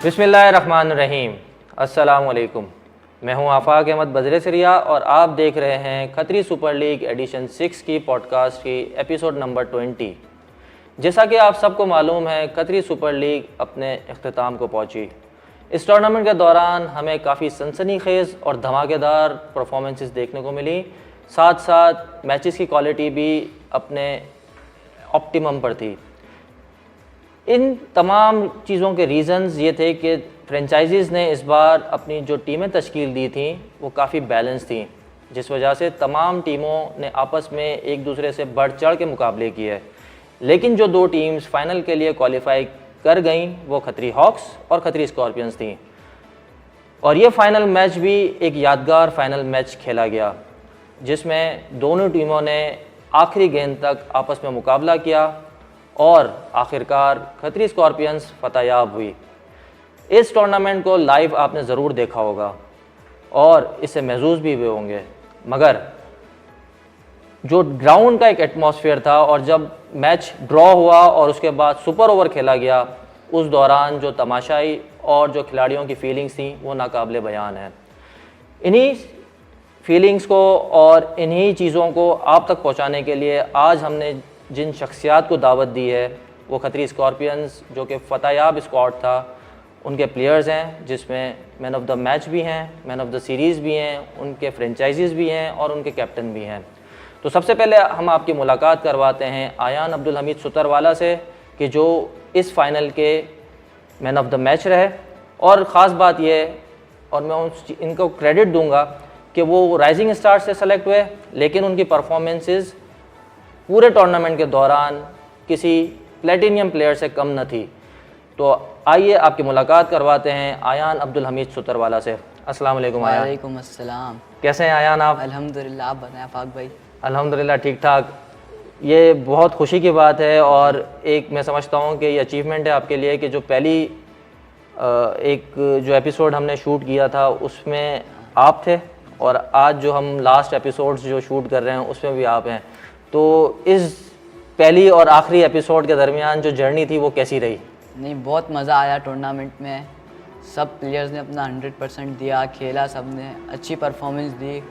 बिस्मिल्लाहिर्रहमानिर्रहीम। अस्सलाम वालेकुम। मैं हूं आफाक अहमद बजरे सिरिया और आप देख रहे हैं खतरी सुपर लीग एडिशन 6 की पॉडकास्ट की एपिसोड नंबर 20। जैसा कि आप सबको मालूम है, खतरी सुपर लीग अपने अख्तिताम को पहुंची। इस टूर्नामेंट के दौरान हमें काफ़ी सनसनीखेज़ और धमाकेदार परफॉर्मेंसेस देखने को मिली, साथ साथ मैचेस की क्वालिटी भी अपने ऑप्टिमम पर थी। इन तमाम चीज़ों के रीज़न्स ये थे कि फ्रेंचाइजीज़ ने इस बार अपनी जो टीमें तश्कील दी थी वो काफ़ी बैलेंस थी, जिस वजह से तमाम टीमों ने आपस में एक दूसरे से बढ़ चढ़ के मुकाबले किए। लेकिन जो दो टीम्स फ़ाइनल के लिए क्वालिफाई कर गईं वो खतरी हॉक्स और खतरी स्कॉर्पियंस थी। और ये फ़ाइनल मैच भी एक यादगार फ़ाइनल मैच खेला गया, जिसमें दोनों टीमों ने आखिरी गेंद तक आपस में मुकाबला किया और आखिरकार खतरी स्कॉर्पियंस फतहयाब हुई। इस टूर्नामेंट को लाइव आपने ज़रूर देखा होगा और इससे महसूस भी हुए होंगे, मगर जो ग्राउंड का एक एटमॉस्फेयर था और जब मैच ड्रॉ हुआ और उसके बाद सुपर ओवर खेला गया, उस दौरान जो तमाशाई और जो खिलाड़ियों की फीलिंग्स थी वो नाकाबिले बयान है। इन्हीं फीलिंग्स को और इन्हीं चीज़ों को आप तक पहुंचाने के लिए आज हमने जिन शख्सियात को दावत दी है वो खतरी स्कॉर्पियंस, जो कि फतहयाब स्क्वाड था, उनके प्लेयर्स हैं, जिसमें मैन ऑफ द मैच भी हैं, मैन ऑफ द सीरीज़ भी हैं, उनके फ्रेंचाइजीज़ भी हैं और उनके कैप्टन भी हैं। तो सबसे पहले हम आपकी मुलाकात करवाते हैं आयान अब्दुल हमीद सुतरवाला से, कि जो इस फाइनल के मैन ऑफ द मैच रहे। और ख़ास बात यह, और मैं इनको क्रेडिट दूंगा कि वो राइजिंग स्टार से सेलेक्ट हुए, लेकिन उनकी परफॉर्मेंसेस पूरे टूर्नामेंट के दौरान किसी प्लेटिनियम प्लेयर से कम न थी। तो आइए आपकी मुलाकात करवाते हैं आयान अब्दुल हमीद सुतरवाला से। अस्सलाम वालेकुम आयान। वालेकुम अस्सलाम। कैसे हैं आयान आप? अल्हम्दुलिल्लाह, आप बताएं आफाक भाई। अल्हम्दुलिल्लाह ठीक ठाक। ये बहुत खुशी की बात है और एक मैं समझता हूँ कि ये अचीवमेंट है आपके लिए कि जो पहली एक जो एपिसोड हमने शूट किया था उसमें आप थे और आज जो हम लास्ट एपिसोड्स जो शूट कर रहे हैं उसमें भी आप हैं। तो इस पहली और आखिरी एपिसोड के दरमियान जो जर्नी थी वो कैसी रही? नहीं, बहुत मज़ा आया टूर्नामेंट में। सब प्लेयर्स ने अपना 100% दिया, खेला, सब ने अच्छी परफॉर्मेंस दी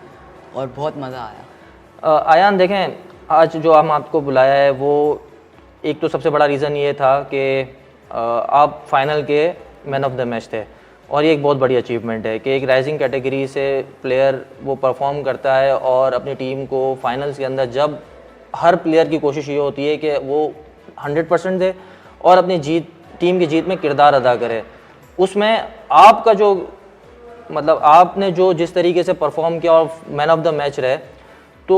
और बहुत मज़ा आया। आयान देखें, आज जो हम आपको बुलाया है वो एक तो सबसे बड़ा रीज़न ये था कि आप फाइनल के मैन ऑफ द मैच थे और ये एक बहुत बड़ी अचीवमेंट है कि एक राइजिंग कैटेगरी से प्लेयर वो परफॉर्म करता है और अपनी टीम को फाइनल्स के अंदर, जब हर प्लेयर की कोशिश ये होती है कि वो 100% दे और अपनी टीम की जीत में किरदार अदा करे, उसमें आपका जो आपने जो जिस तरीके से परफॉर्म किया और मैन ऑफ द मैच रहे, तो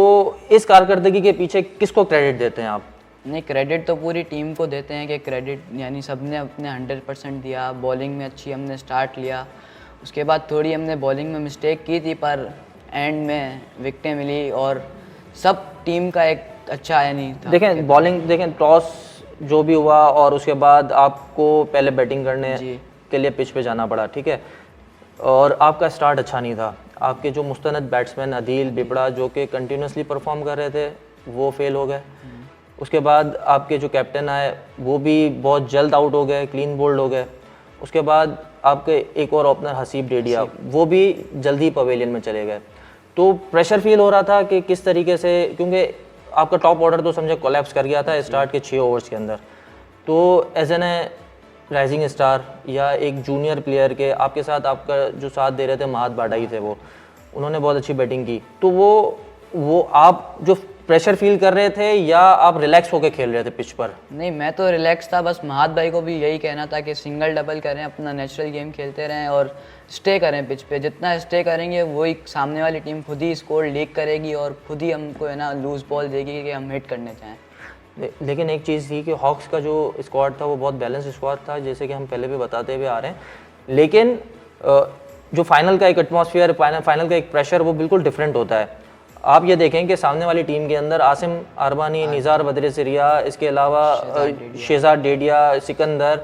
इस कारकर्दगी के पीछे किसको क्रेडिट देते हैं आप? नहीं, क्रेडिट तो पूरी टीम को देते हैं कि क्रेडिट यानी सबने अपने 100% दिया। बॉलिंग में अच्छी हमने स्टार्ट लिया, उसके बाद थोड़ी हमने बॉलिंग में मिस्टेक की थी, पर एंड में विकेटें मिली और सब टीम का एक अच्छा यानी था। देखें बॉलिंग, देखें टॉस जो भी हुआ और उसके बाद आपको पहले बैटिंग करने के लिए पिच पे जाना पड़ा, ठीक है, और आपका स्टार्ट अच्छा नहीं था। आपके जो मुस्तनद बैट्समैन अदील बिबड़ा जो कि कंटिन्यूसली परफॉर्म कर रहे थे वो फेल हो गए। उसके बाद आपके जो कैप्टन आए वो भी बहुत जल्द आउट हो गए, क्लीन बोल्ड हो गए। उसके बाद आपके एक और ओपनर हसीब डेडिया वो भी जल्दी पवेलियन में चले गए। तो प्रेशर फील हो रहा था कि किस तरीके से, क्योंकि आपका टॉप ऑर्डर तो समझे कोलैप्स कर गया था स्टार्ट के 6 ओवर्स के अंदर। तो एज एन राइजिंग स्टार या एक जूनियर प्लेयर के आपके साथ आपका जो साथ दे रहे थे महात बाडाई थे, वो उन्होंने बहुत अच्छी बैटिंग की। तो वो आप जो प्रेशर फील कर रहे थे या आप रिलैक्स होकर खेल रहे थे पिच पर? नहीं, मैं तो रिलैक्स था। बस महात भाई को भी यही कहना था कि सिंगल डबल करें, अपना नेचुरल गेम खेलते रहें और स्टे करें पिच पे। जितना स्टे करेंगे वही सामने वाली टीम खुद ही स्कोर लीक करेगी और खुद ही हमको है ना लूज बॉल देगी कि हम हिट करने चाहें। लेकिन एक चीज़ थी कि हॉक्स का जो स्क्वाड था वो बहुत बैलेंस स्क्वाड था, जैसे कि हम पहले भी बताते हुए आ रहे हैं। लेकिन जो फाइनल का एक एटमॉस्फेयर, फाइनल का एक प्रेशर वो बिल्कुल डिफरेंट होता है। आप ये देखें कि सामने वाली टीम के अंदर आसिम अरबानी, निज़ार बदर सिरिया, इसके अलावा शेजाद डेडिया, सिकंदर,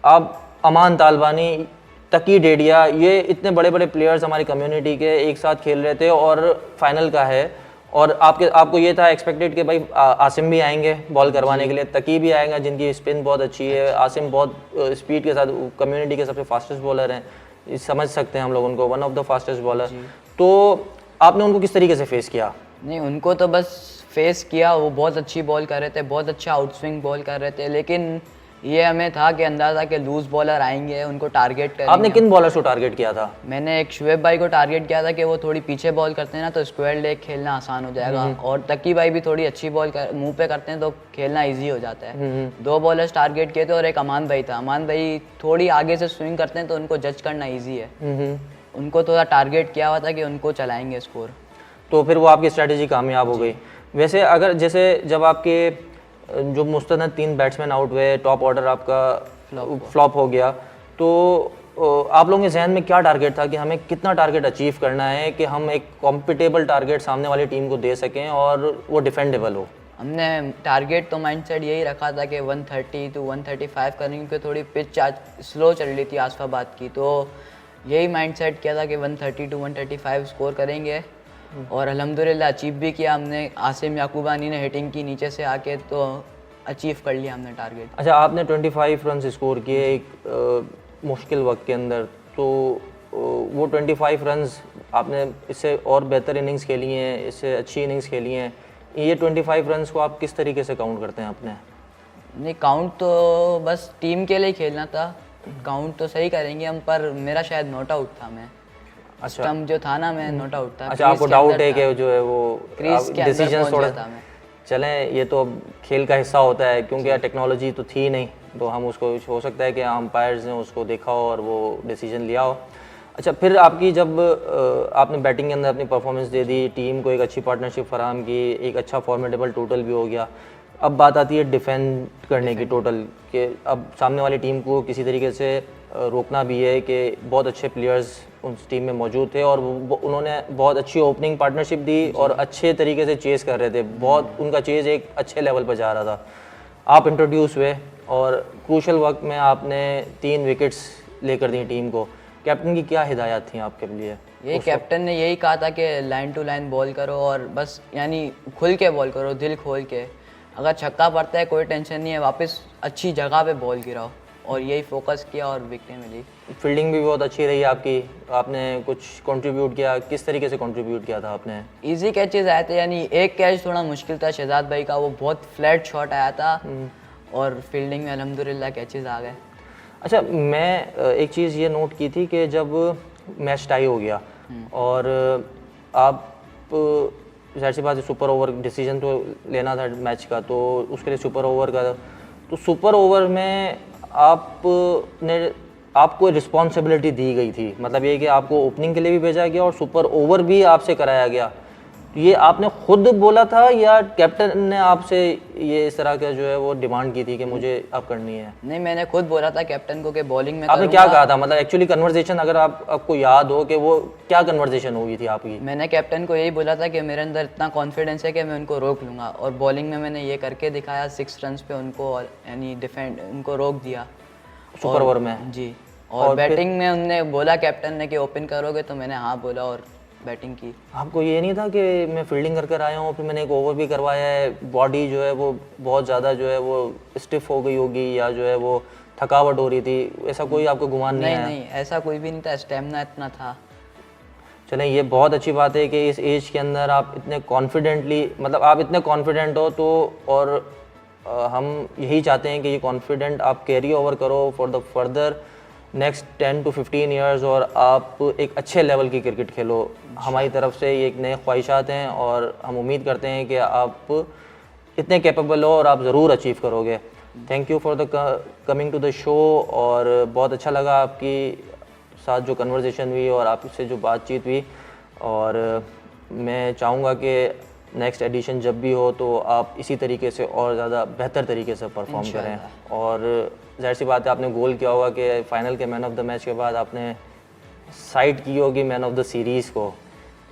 आप अमान तालबानी, तकी डेडिया, ये इतने बड़े बड़े प्लेयर्स हमारी कम्युनिटी के एक साथ खेल रहे थे और फाइनल का है और आपको ये था एक्सपेक्टेड कि भाई आसिम भी आएंगे बॉल करवाने के लिए, तकी भी आएगा जिनकी स्पिन बहुत अच्छी है, आसिम बहुत स्पीड के साथ कम्युनिटी के सबसे फास्टेस्ट बॉलर हैं, समझ सकते हैं हम लोग उनको, one of the fastest bowler. तो आपने उनको किस तरीके से फेस किया? नहीं, उनको तो बस फेस किया, वो बहुत अच्छी बॉल कर रहे थे, बहुत अच्छा आउटस्विंग बॉल कर रहे थे, लेकिन ये हमें था कि अंदाज़ा कि लूज बॉलर आएंगे, उनको टारगेट करेंगे। आपने किन बॉलर्स को टारगेट किया था? मैंने एक शुएब भाई को टारगेट किया था कि वो थोड़ी पीछे बॉल करते हैं ना तो स्क्वायर लेग खेलना आसान हो जाएगा, और तकी भाई भी थोड़ी अच्छी बॉल मुंह पे करते हैं तो खेलना इजी हो जाता है। 2 बॉलर्स टारगेट किए थे और एक अमान भाई था। अमान भाई थोड़ी आगे से स्विंग करते हैं तो उनको जज करना ईजी है। उनको थोड़ा टारगेट किया हुआ था कि उनको चलाएंगे स्कोर, तो फिर वो आपकी स्ट्रैटेजी कामयाब हो गई। वैसे अगर जैसे जब आपके जो मुस्तनद 3 बैट्समैन आउट हुए, टॉप ऑर्डर आपका फ्लॉप हो गया, तो आप लोगों के जहन में क्या टारगेट था कि हमें कितना टारगेट अचीव करना है कि हम एक कॉम्पिटेबल टारगेट सामने वाली टीम को दे सकें और वो डिफेंडेबल हो? हमने टारगेट तो माइंडसेट यही रखा था कि 130 to 135 करेंगे, क्योंकि थोड़ी पिच स्लो चल रही थी आसफाबाद की, तो यही माइंडसेट किया था कि 130 to 135 स्कोर करेंगे, और अल्हम्दुलिल्लाह अचीव भी किया हमने। आसिम याकूबानी ने हिटिंग की नीचे से आके, तो अचीव कर लिया हमने टारगेट। अच्छा, आपने 25 रन स्कोर किए एक मुश्किल वक्त के अंदर, तो वो 25 रन्स आपने इससे और बेहतर इनिंग्स खेली हैं, इससे अच्छी इनिंग्स खेली हैं, ये 25 रन्स को आप किस तरीके से काउंट करते हैं अपने? नहीं, काउंट तो बस टीम के लिए खेलना था, काउंट तो सही करेंगे हम, पर मेरा शायद नॉट आउट था। मैं अच्छा, स्टंप जो था ना, मैं नॉट आउट था। अच्छा, आपको डाउट है कि जो है वो डिसीजन थोड़ा था मैं। चलें, ये तो अब खेल का हिस्सा होता है, क्योंकि टेक्नोलॉजी तो थी नहीं, तो हम उसको, हो सकता है कि अंपायर्स ने उसको देखा हो और वो डिसीजन लिया हो। अच्छा, फिर आपकी जब आपने बैटिंग के अंदर अपनी परफॉर्मेंस दे दी, टीम को एक अच्छी पार्टनरशिप फराहम की, एक अच्छा फॉर्मेडेबल टोटल भी हो गया, अब बात आती है डिफेंड करने की टोटल के। अब सामने वाली टीम को किसी तरीके से रोकना भी है कि बहुत अच्छे प्लेयर्स उस टीम में मौजूद थे और उन्होंने बहुत अच्छी ओपनिंग पार्टनरशिप दी और अच्छे तरीके से चेस कर रहे थे, बहुत उनका चेज एक अच्छे लेवल पर जा रहा था। आप इंट्रोड्यूस हुए और क्रूशल वक्त में आपने 3 विकेट्स लेकर दी टीम को। कैप्टन की क्या हिदायत थी आपके लिए? यही कैप्टन ने यही कहा था कि लाइन टू लाइन बॉल करो और बस यानी खुल के बॉल करो, दिल खोल के। अगर छक्का पड़ता है कोई टेंशन नहीं है, वापस अच्छी जगह पे बॉल गिराओ, और यही फोकस किया और विकेटें मिली। फील्डिंग भी बहुत अच्छी रही आपकी, आपने कुछ कंट्रीब्यूट किया, किस तरीके से कंट्रीब्यूट किया था आपने? इजी कैचेस आए थे, यानी एक कैच थोड़ा मुश्किल था शहजाद भाई का, वो बहुत फ्लैट शॉट आया था, और फील्डिंग में अल्हम्दुलिल्लाह कैचेस आ गए। अच्छा, मैं एक चीज़ ये नोट की थी कि जब मैच टाई हो गया और आप जाहिर सी बात है सुपर ओवर डिसीजन तो लेना था मैच का, तो उसके लिए सुपर ओवर का, तो सुपर ओवर में आपको रिस्पॉन्सिबिलिटी दी गई थी, मतलब ये कि आपको ओपनिंग के लिए भी भेजा गया और सुपर ओवर भी आपसे कराया गया। ये आपने खुद बोला था या कैप्टन ने आपसे ये इस तरह का जो है वो डिमांड की थी कि मुझे अब करनी है? नहीं, मैंने खुद बोला था कैप्टन को कि बॉलिंग में आपने क्या कहा था, मतलब एक्चुअली कन्वर्सेशन अगर आपको याद हो कि वो क्या कन्वर्सेशन हुई थी आपकी? मैंने कैप्टन को यही बोला था कि मेरे अंदर इतना कॉन्फिडेंस है कि मैं उनको रोक लूँगा, और बॉलिंग में मैंने ये करके दिखाया, 6 रन पे उनको यानी डिफेंड उनको रोक दिया सुपर ओवर में जी। और बैटिंग में उनने बोला कैप्टन ने कि ओपन करोगे, तो मैंने हाँ बोला और बैटिंग की। आपको ये नहीं था कि मैं फील्डिंग कर आया हूँ, फिर मैंने एक ओवर भी करवाया है, बॉडी जो है वो बहुत ज़्यादा जो है वो स्टिफ हो गई होगी या जो है वो थकावट हो रही थी, ऐसा कोई आपको गुमान नहीं है? नहीं, ऐसा कोई भी नहीं था, स्टेमिना इतना था। चलें, ये बहुत अच्छी बात है कि इस एज के अंदर आप इतने कॉन्फिडेंटली, मतलब आप इतने कॉन्फिडेंट हो, तो और हम यही चाहते हैं कि ये कॉन्फिडेंट आप कैरी ओवर करो for the further next 10 to 15 years और आप एक अच्छे लेवल की क्रिकेट खेलो। हमारी तरफ से ये एक नए ख्वाहिशात हैं और हम उम्मीद करते हैं कि आप इतने कैपेबल हो और आप ज़रूर अचीव करोगे। Thank you for the coming to the show, और बहुत अच्छा लगा आपकी साथ जो कन्वर्सेशन हुई और आपसे जो बातचीत हुई, और मैं चाहूँगा कि नेक्स्ट एडिशन जब भी हो तो आप इसी तरीके से और ज़्यादा बेहतर तरीके से परफॉर्म करें। और जाहिर सी बात है आपने गोल किया होगा कि फ़ाइनल के मैन ऑफ द मैच के बाद आपने साइड की होगी मैन ऑफ द सीरीज़ को।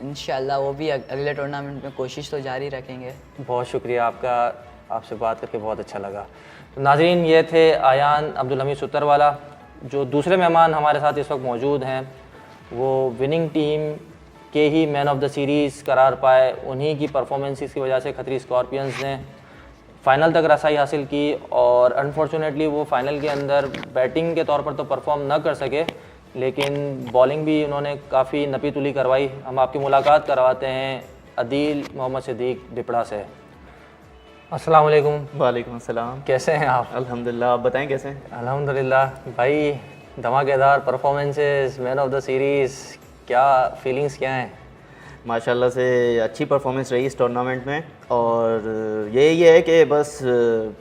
इंशाल्लाह वो भी अगले टूर्नामेंट में कोशिश तो जारी रखेंगे। बहुत शुक्रिया आपका, आपसे बात करके बहुत अच्छा लगा। तो नाज़रीन, ये थे आयान अब्दुल हमीद सुत्तरवाला। जो दूसरे मेहमान हमारे साथ इस वक्त मौजूद हैं वो विनिंग टीम के ही मैन ऑफ द सीरीज़ करार पाए, उन्हीं की परफॉर्मेंसेस की वजह से खत्री स्कॉर्पियंस ने फाइनल तक रसाई हासिल की। और अनफॉर्चुनेटली वो फाइनल के अंदर बैटिंग के तौर पर तो परफॉर्म ना कर सके, लेकिन बॉलिंग भी उन्होंने काफ़ी नपी तुली करवाई। हम आपकी मुलाकात करवाते हैं अदील मोहम्मद सिद्दीक बिपड़ा से। अस्सलाम वालेकुम। वालेकुम अस्सलाम। कैसे हैं आप? अल्हम्दुलिल्लाह, आप बताएं कैसे हैं? अल्हम्दुलिल्लाह भाई, धमाकेदार performances, man of the series, क्या फीलिंग्स क्या हैं? माशाल्लाह से अच्छी परफॉर्मेंस रही इस टूर्नामेंट में, और यही है कि बस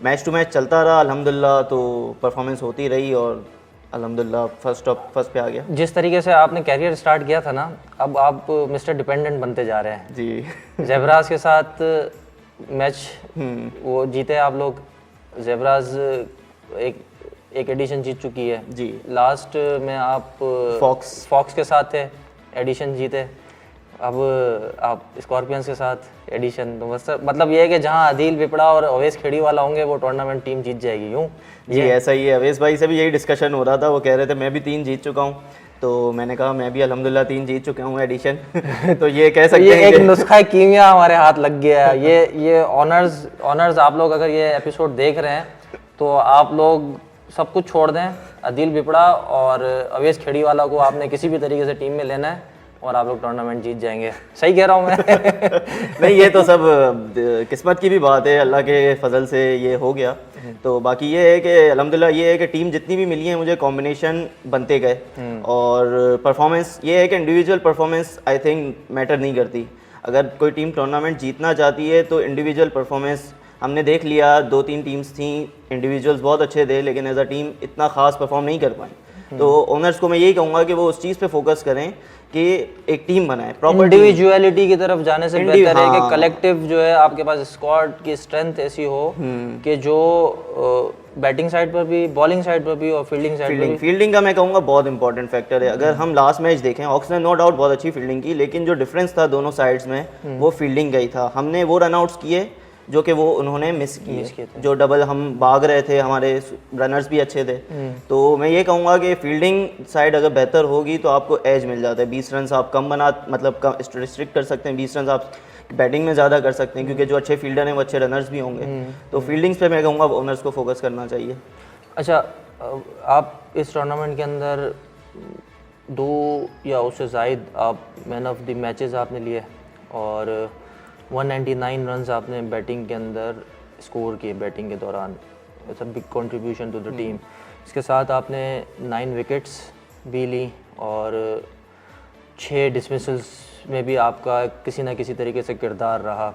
मैच टू मैच चलता रहा अल्हम्दुलिल्लाह, तो परफॉर्मेंस होती रही और अल्हम्दुलिल्लाह फर्स्ट पे आ गया। जिस तरीके से आपने कैरियर स्टार्ट किया था ना, अब आप मिस्टर डिपेंडेंट बनते जा रहे हैं जी। ज़ेब्राज़ के साथ मैच वो जीते आप लोग। ज़ेब्राज़ एक एडिशन जीत चुकी है जी। लास्ट में आप फॉक्स के साथ थे, एडिशन जीते। अब आप स्कॉर्पियंस के साथ एडिशन, तो मतलब ये है कि जहां अदील बिपड़ा और अवेश खेड़ी वाला होंगे वो टूर्नामेंट टीम जीत जाएगी। यूँ जी ऐसा ही है। अवेश भाई से भी यही डिस्कशन हो रहा था, वो कह रहे थे मैं भी 3 जीत चुका हूँ, तो मैंने कहा मैं भी अल्हम्दुलिल्लाह 3 जीत चुका हूँ एडिशन। तो ये कह सकते हैं एक नुस्खा कीमिया हमारे हाथ लग गया है। ये ऑनर्स आप लोग अगर ये एपिसोड देख रहे हैं तो आप लोग सब कुछ छोड़ दें, अदील बिपड़ा और अवेश खेड़ी वाला को आपने किसी भी तरीके से टीम में लेना है और आप लोग टूर्नामेंट जीत जाएंगे। सही कह रहा हूँ मैं? नहीं, ये तो सब किस्मत की भी बात है, अल्लाह के फजल से ये हो गया। तो बाकी ये है कि अल्हम्दुलिल्लाह ये है कि टीम जितनी भी मिली है मुझे कॉम्बिनेशन बनते गए, और परफॉर्मेंस ये है कि individual performance I think matter नहीं करती। अगर कोई टीम टूर्नामेंट जीतना चाहती है तो इंडिविजुअल परफॉर्मेंस, हमने देख लिया 2-3 टीम्स थी, इंडिविजुअल्स बहुत अच्छे थे लेकिन एज अ टीम इतना खास परफॉर्म नहीं कर पाए। तो ओनर्स को मैं यही कहूँगा कि वो उस चीज़ पे फोकस करें कि एक टीम बनाए, प्रॉपर इंडिविजुअलिटी की तरफ जाने से बेहतर है कि कलेक्टिव जो है आपके पास स्क्वाड की स्ट्रेंथ ऐसी हो कि जो बैटिंग साइड पर भी, बॉलिंग साइड पर भी और फील्डिंग साइड पर भी। फील्डिंग का मैं कहूँगा बहुत इंपॉर्टेंट फैक्टर है। अगर हम लास्ट मैच देखें, हॉक्स ने नो डाउट बहुत अच्छी फील्डिंग की, लेकिन जो डिफरेंस था दोनों साइड्स में वो फील्डिंग का ही था। हमने वो रनआउट्स किए जो कि वो उन्होंने मिस किए, जो डबल हम भाग रहे थे, हमारे रनर्स भी अच्छे थे। तो मैं ये कहूँगा कि फील्डिंग साइड अगर बेहतर होगी तो आपको एज मिल जाता है। 20 रन आप कम रिस्ट्रिक्ट कर सकते हैं, 20 रन आप बैटिंग में ज़्यादा कर सकते हैं, क्योंकि जो अच्छे फील्डर हैं वो अच्छे रनर्स भी होंगे। तो फील्डिंग्स पे मैं कहूँगा ओनर्स को फोकस करना चाहिए। अच्छा, आप इस टूर्नामेंट के अंदर 2 या उससे ज़ायद आप मैन ऑफ द मैचेस आपने लिए और 199 रन्स आपने बैटिंग के अंदर स्कोर किए बैटिंग के दौरान। It's a big contribution to the team. इसके साथ आपने 9 विकेट्स भी ली और 6 डिसमिसल्स में भी आपका किसी ना किसी तरीके से किरदार रहा।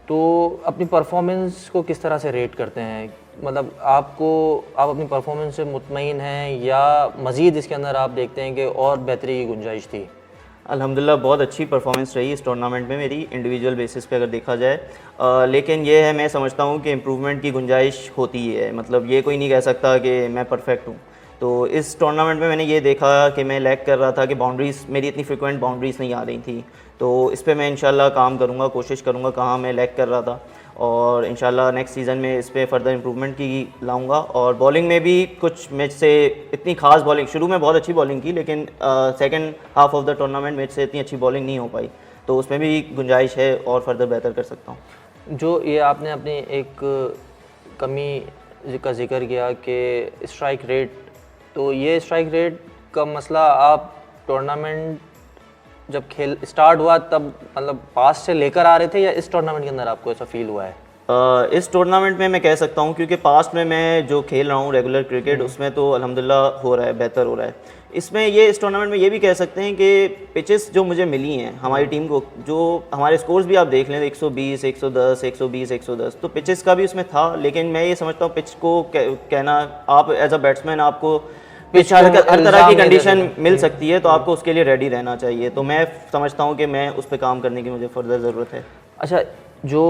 तो अपनी परफॉर्मेंस को किस तरह से रेट करते हैं? मतलब आप अपनी परफॉर्मेंस से मुतमईन हैं या मज़ीद इसके अंदर आप देखते हैं कि और बेहतरी की गुंजाइश थी? अल्हम्दुलिल्लाह बहुत अच्छी परफॉर्मेंस रही इस टूर्नामेंट में मेरी, इंडिविजुअल बेसिस पे अगर देखा जाए। लेकिन ये है, मैं समझता हूँ कि इम्प्रूवमेंट की गुंजाइश होती है। मतलब ये कोई नहीं कह सकता कि मैं परफेक्ट हूँ। तो इस टूर्नामेंट में मैंने ये देखा कि मैं लैग कर रहा था कि बाउंड्रीज़ मेरी इतनी फ्रिक्वेंट बाउंड्रीज़ नहीं आ रही थी। तो इस पर मैं इंशाल्लाह काम करूँगा, कोशिश करूँगा कहाँ मैं लैग कर रहा था, और इंशाल्लाह नेक्स्ट सीज़न में इस पर फर्दर इंप्रूवमेंट की लाऊंगा। और बॉलिंग में भी कुछ मैच से इतनी खास बॉलिंग, शुरू में बहुत अच्छी बॉलिंग की, लेकिन second half of the tournament match से इतनी अच्छी बॉलिंग नहीं हो पाई, तो उसमें भी गुंजाइश है और फर्दर बेहतर कर सकता हूँ। जो ये आपने अपनी एक कमी का जिक्र किया कि स्ट्राइक रेट, तो ये स्ट्राइक रेट का मसला आप टूर्नामेंट जब खेल स्टार्ट हुआ तब मतलब पास से लेकर आ रहे थे या इस टूर्नामेंट के अंदर आपको ऐसा फील हुआ है? इस टूर्नामेंट में मैं कह सकता हूँ, क्योंकि पास्ट में मैं जो खेल रहा हूँ रेगुलर क्रिकेट, उसमें तो अल्हम्दुलिल्लाह हो रहा है, बेहतर हो रहा है। इसमें इस टूर्नामेंट में ये भी कह सकते हैं कि पिचेस जो मुझे मिली हैं हमारी टीम को, जो हमारे स्कोर्स भी आप देख लें 120, 110, 120, 110, तो पिचेस का भी उसमें था। लेकिन मैं ये समझता हूँ पिच को कहना, आप एज अ बैट्समैन आपको पिच हर तरह की कंडीशन मिल सकती है, तो आपको उसके लिए रेडी रहना चाहिए। तो मैं समझता हूँ कि मैं उस पर काम करने की मुझे फर्दर ज़रूरत है। अच्छा, जो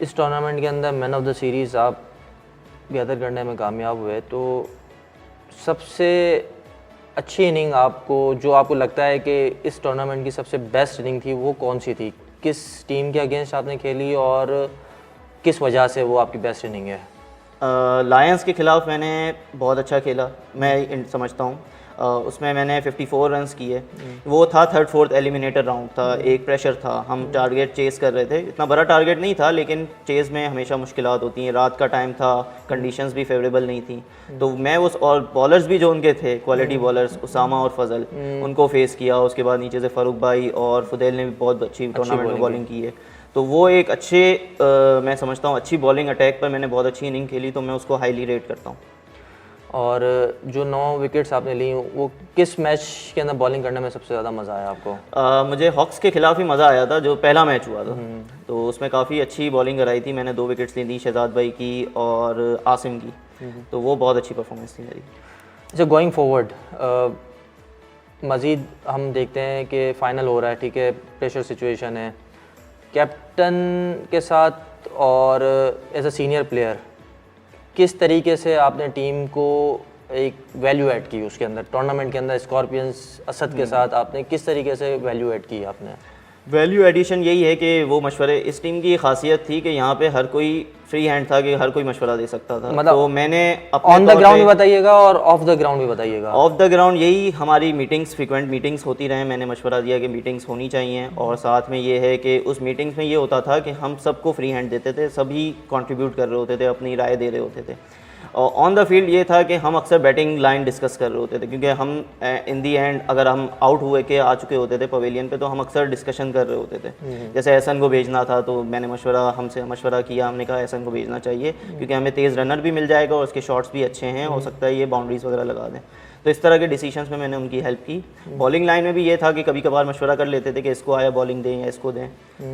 इस टूर्नामेंट के अंदर मैन ऑफ द सीरीज़ आप बेहतर करने में कामयाब हुए, तो सबसे अच्छी इनिंग आपको जो आपको लगता है कि इस टूर्नामेंट की सबसे बेस्ट इनिंग थी, वो कौन सी थी? किस टीम के अगेंस्ट आपने खेली और किस वजह से वो आपकी बेस्ट इनिंग है? लायंस के ख़िलाफ़ मैंने बहुत अच्छा खेला, मैं समझता हूँ। उसमें मैंने 54 रन्स किए। वो था 3rd 4th एलिमिनेटर राउंड था, एक प्रेशर था, हम टारगेट चेस कर रहे थे, इतना बड़ा टारगेट नहीं था लेकिन चेस में हमेशा मुश्किलात होती हैं, रात का टाइम था, कंडीशंस भी फेवरेबल नहीं थी, तो मैं उस और बॉलर्स भी जो उनके थे क्वालिटी बॉलर्स उसामा और फजल, उनको फेस किया। उसके बाद नीचे से फ़ारूक भाई और फुदैल ने भी बहुत अच्छी टूर्नामेंट में बॉलिंग की है, तो वो एक अच्छे मैं समझता हूँ अच्छी बॉलिंग अटैक पर मैंने बहुत अच्छी इनिंग खेली, तो मैं उसको हाईली रेट करता हूँ। और जो 9 विकेट्स आपने ली वो किस मैच के अंदर बॉलिंग करने में सबसे ज़्यादा मज़ा आया आपको? मुझे हॉक्स के खिलाफ ही मज़ा आया था, जो पहला मैच हुआ था, तो उसमें काफ़ी अच्छी बॉलिंग कराई थी मैंने। 2 विकेट्स ली थी शहजाद भाई की और आसिम की, तो वो बहुत अच्छी परफॉर्मेंस थी मेरी। अच्छा, गोइंग फॉरवर्ड मज़ीद हम देखते हैं कि फ़ाइनल हो रहा है, ठीक है, प्रेशर सिचुएशन है, कैप्टन के साथ और एज अ सीनियर प्लेयर किस तरीके से आपने टीम को एक वैल्यू ऐड की उसके अंदर, टूर्नामेंट के अंदर स्कॉर्पियंस असद के साथ आपने किस तरीके से वैल्यू ऐड की आपने? वैल्यू एडिशन यही है कि वो मशवरे, इस टीम की खासियत थी कि यहाँ पे हर कोई फ्री हैंड था कि हर कोई मशवरा दे सकता था, मतलब तो मैंने ऑन द ग्राउंड भी बताइएगा और ऑफ द ग्राउंड भी बताइएगा। ऑफ द ग्राउंड यही हमारी मीटिंग्स, फ्रीक्वेंट मीटिंग्स होती रहे, मैंने मशवरा दिया कि मीटिंग्स होनी चाहिए, और साथ में ये है कि उस मीटिंग्स में ये होता था कि हम सबको फ्री हैंड देते थे, सभी कंट्रीब्यूट कर रहे होते थे, अपनी राय दे रहे होते थे। और ऑन द फील्ड ये था कि हम अक्सर बैटिंग लाइन डिस्कस कर रहे होते थे, क्योंकि हम इन दी एंड अगर हम आउट हुए के आ चुके होते थे पवेलियन पे, तो हम अक्सर डिस्कशन कर रहे होते थे। जैसे एहसन को भेजना था तो मैंने हमसे मशवरा किया, हमने कहा एहसन को भेजना चाहिए क्योंकि हमें तेज़ रनर भी मिल जाएगा और उसके शॉट्स भी अच्छे हैं, हो सकता है ये बाउंड्रीज वगैरह लगा दें, तो इस तरह के डिसीजंस में मैंने उनकी हेल्प की। बॉलिंग लाइन में भी ये था कि कभी कभार मशवरा कर लेते थे कि इसको आया बॉलिंग दें या इसको दें,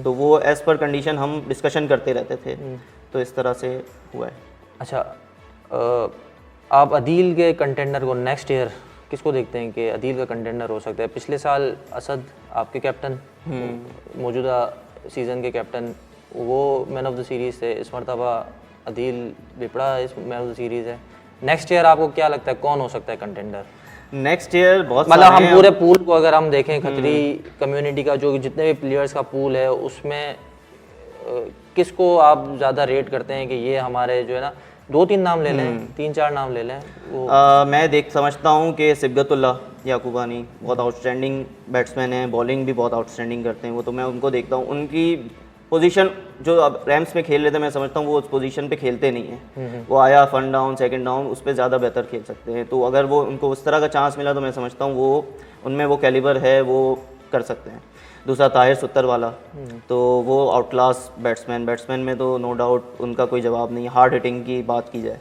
तो वो एज़ पर कंडीशन हम डिस्कशन करते रहते थे, तो इस तरह से हुआ है। अच्छा, आप अदील के कंटेंडर को नेक्स्ट ईयर किसको देखते हैं कि अदील का कंटेंडर हो सकता है? पिछले साल असद आपके कैप्टन, मौजूदा सीज़न के कैप्टन, वो मैन ऑफ द सीरीज़ थे, इस मरतबा अदील बिपड़ा इस मैन ऑफ द सीरीज़ है। नेक्स्ट ईयर आपको क्या लगता है कौन हो सकता है कंटेंडर? नेक्स्ट ईयर बहुत मतलब हम पूरे पूल को अगर हम देखें, खतरी कम्युनिटी का जो जितने भी प्लेयर्स का पूल है उसमें किसको आप ज़्यादा रेट करते हैं कि ये हमारे जो है ना, 2-3 नाम ले लें, 3-4 नाम ले लें वो? मैं समझता हूँ कि सिबगतुल्लाह याकूबानी बहुत आउटस्टैंडिंग बैट्समैन हैं, बॉलिंग भी बहुत आउटस्टैंडिंग करते हैं वो, तो मैं उनको देखता हूँ। उनकी पोजीशन जो अब रैम्स में खेल रहे थे, मैं समझता हूँ वो उस पोजीशन पे खेलते नहीं हैं, वो आया फन डाउन सेकंड डाउन उस पर ज़्यादा बेहतर खेल सकते हैं, तो अगर वो उनको उस तरह का चांस मिला तो मैं समझता हूँ वो उनमें वो कैलिबर है, वो कर सकते हैं। दूसरा ताहिर सुत्तर वाला, तो वो आउट क्लास बैट्समैन में तो नो डाउट उनका कोई जवाब नहीं, हार्ड हिटिंग की बात की जाए।